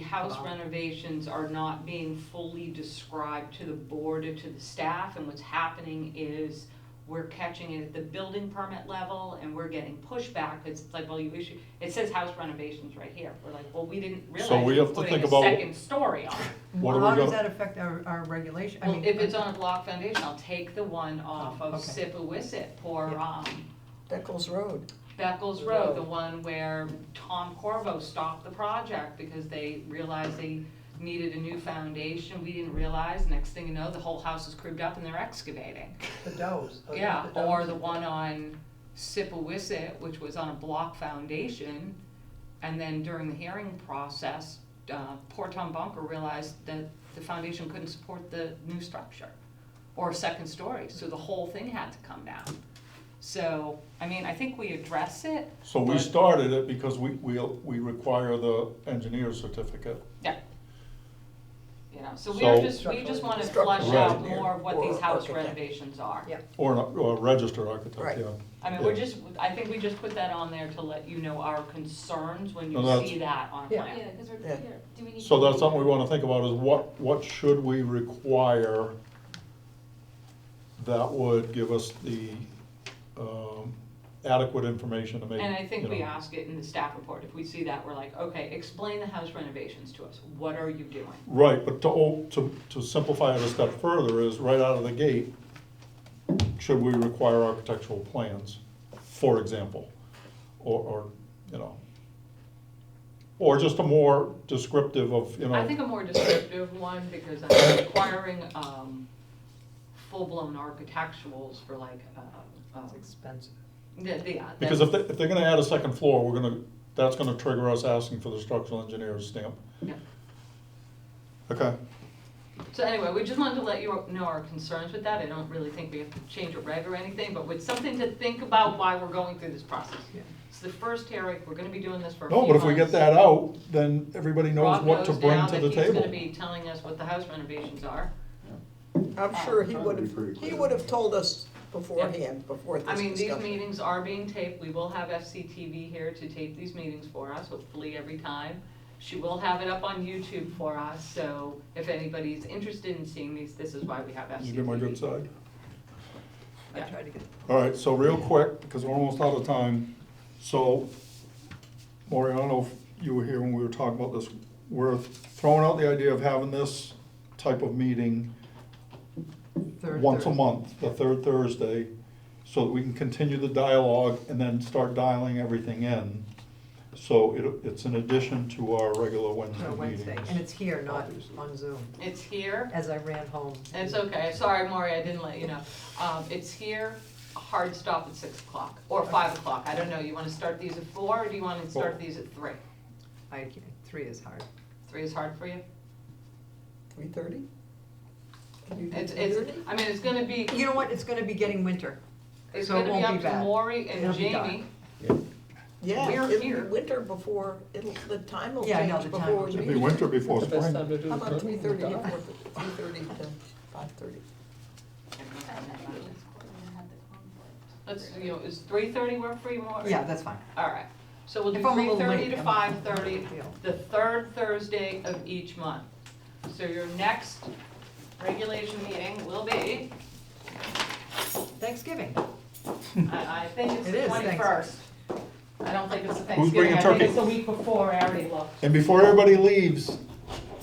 house renovations are not being fully described to the board or to the staff, and what's happening is we're catching it at the building permit level, and we're getting pushback. It's like, well, it says house renovations right here. We're like, well, we didn't realize So we we were have to putting think a about- second story on. What are how we does gonna- that affect our regulation? I Well, mean, if it's on a block foundation, I'll take the one off of Okay. Sippawisset for, Yeah. Beckles Road. Beckles Road, the one where Tom Corvo stopped the project because they realized they needed a new foundation. We didn't realize, next thing you know, the whole house is cribbed up and they're excavating. The Does. Yeah, or the one on Sippawisset, which was on a block foundation, and then during the hearing process, poor Tom Bunker realized that the foundation couldn't support the new structure, or a second story, so the whole thing had to come down. So, I mean, I think we address it. So we but- started it because we require the engineer's certificate. Yeah. You know, so So- we just wanna Structural flush out engineer more of what these or house architect. renovations are. Yeah. Or a registered architect, Right. yeah. I mean, I think we just put that on there to let you know our concerns when you No, that's- see that on a Yeah. plan. Yeah, because we're, Yeah. do we need? So to- that's something we wanna think about is what should we require that would give us the adequate information to make. And I think you we know. ask it in the staff report, if we see that, we're like, okay, explain the house renovations to us, what are you doing? Right, but to simplify it a step further is, right out of the gate, should we require architectural plans, for example? Or, you know, or just a more descriptive of, you know. I think a more descriptive one, because I'm requiring, full-blown architecturals for like, It's expensive. yeah. Because if they're gonna add a second floor, that's gonna trigger us asking for the structural engineer's stamp. Yeah. Okay, So anyway, we just wanted to let you know our concerns with that. I don't really think we have to change a reg or anything, but with something to think about why we're going through this process. Yeah. It's the first hearing, we're gonna be doing this for a few no, months. but if we get that out, then everybody knows Rob what to knows bring now to that the he's table. gonna be telling us what the house renovations are. I'm sure he That would would be pretty have, he clear. would have told us beforehand, before this I mean, these discussion. meetings are being taped. We will have FCTV here to tape these meetings for us, hopefully every time. She will have it up on YouTube for us, so if anybody's interested in seeing these, this is why we have FCTV. You get my good side? I Yeah. tried to get. All right, so real quick, because we're almost out of time. So, Maureen, I don't know if you were here when we were talking about this. We're throwing out the idea of having this type of meeting Third once a Thursday. month, the third Thursday, so that we can continue the dialogue and then start dialing everything in. So it's in addition to our regular No, Wednesday Wednesday, meetings. and it's here, not on Zoom, It's here. as I ran home. It's okay, sorry, Maury, I didn't let you know. It's here, a hard stop at 6 o'clock, or 5 o'clock, I don't know, you wanna start these at 4, or do you wanna start these at 3? I can't, 3 is hard. 3 is hard for you? 3:30? Can you do It's, 3:30? I mean, it's gonna be, You know what, it's gonna be getting winter. it's so it gonna be won't up be to bad. Maury and It'll be dark. Jamie. Yeah, We're it'll be here. winter before, the time will Yeah, I know, change the time before will we It'll meet. be winter before The best spring. time to do How the about pruning? 3:30 to 3:30 to 5:30? Let's, you know, is 3:30 work for you, Maury? Yeah, that's fine. All right, so we'll do If I'm a little 3:30 late, to I'm- 5:30, no big deal. the third Thursday of each month. So your next regulation meeting will be, Thanksgiving. I think it's It the is 21st. I don't think it's the Who's bringing Thanksgiving, I think turkey? it's the week before, I already looked. And before everybody leaves,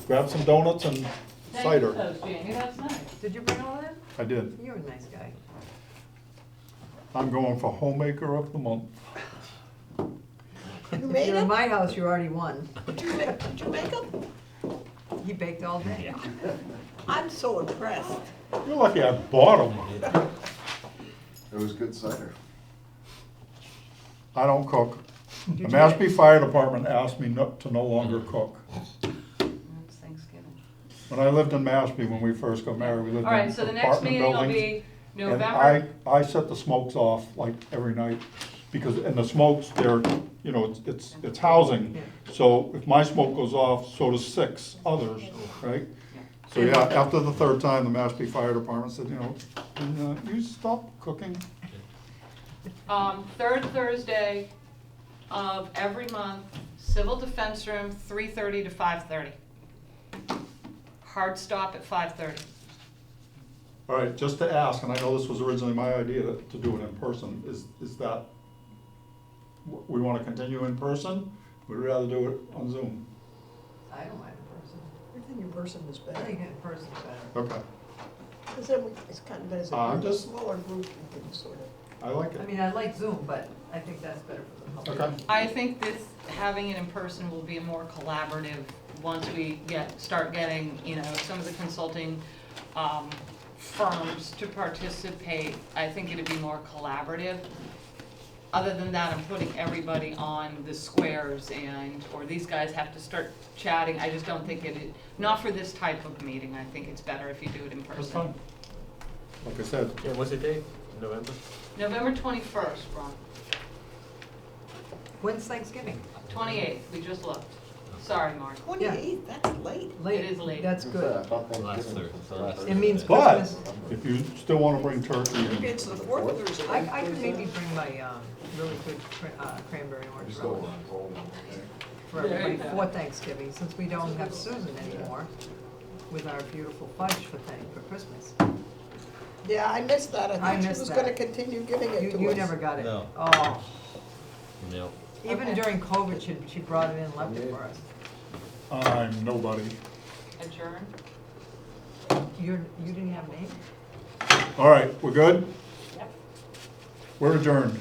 grab some donuts and Thank cider. you, Toast Jamie, that's nice. Did you bring all that? I did. You're a nice guy. I'm going for homemaker of the month. You If made you're in them? my house, you already won. Did you make them? He baked all day. I'm so impressed. You're lucky I bought them. It was good cider. I don't cook. The Did you Mashpee Fire Department asked me to no longer cook. It's Thanksgiving. When I lived in Mashpee, when we first got married, we lived All in right, so the next apartment meeting will buildings. be And November, I set the smokes off like every night, because, and the smokes, they're, you know, it's housing. So if my smoke goes off, so does 6 others, right? So yeah, after the third time, the Mashpee Fire Department said, you know, you stop cooking. third Thursday of every month, Civil Defense Room, 3:30 to 5:30. Hard stop at 5:30. All right, just to ask, and I know this was originally my idea to do it in person, is that, we want to continue in person? We'd rather do it on Zoom. I don't mind in person. Everything in person is I better. think in person is better. Okay, Because then it's kind of, as I'm a just- smaller group, you can sort of. I like I it. mean, I like Zoom, but I think that's better for the public. Okay. I think this, having it in person will be more collaborative once we start getting, you know, some of the consulting firms to participate. I think it'd be more collaborative. Other than that, I'm putting everybody on the squares or these guys have to start chatting. I just don't think not for this type of meeting. I think it's better if you do it in person. That's fine. Like I said, Yeah, what's the date? November? November 21st, Ron. When's Thanksgiving? 28th, we just looked. Sorry, Mark. 28th, that's late. Late. It is late. That's good. Last Thursday, it's the last It means but Christmas. if you still want to bring turkey, It's the 4th Thursday. I could maybe bring my really good cranberry orange relish for everybody for Thanksgiving, since we don't have Susan anymore with our beautiful fudge for Christmas. Yeah, I missed that. I I thought she missed was that. gonna continue giving it to us. You never got it? No. Oh, No. even Okay. during COVID, she brought it in and left it for us. I'm nobody. Adjourn? You didn't have a name? All right, we're good? Yep. We're adjourned.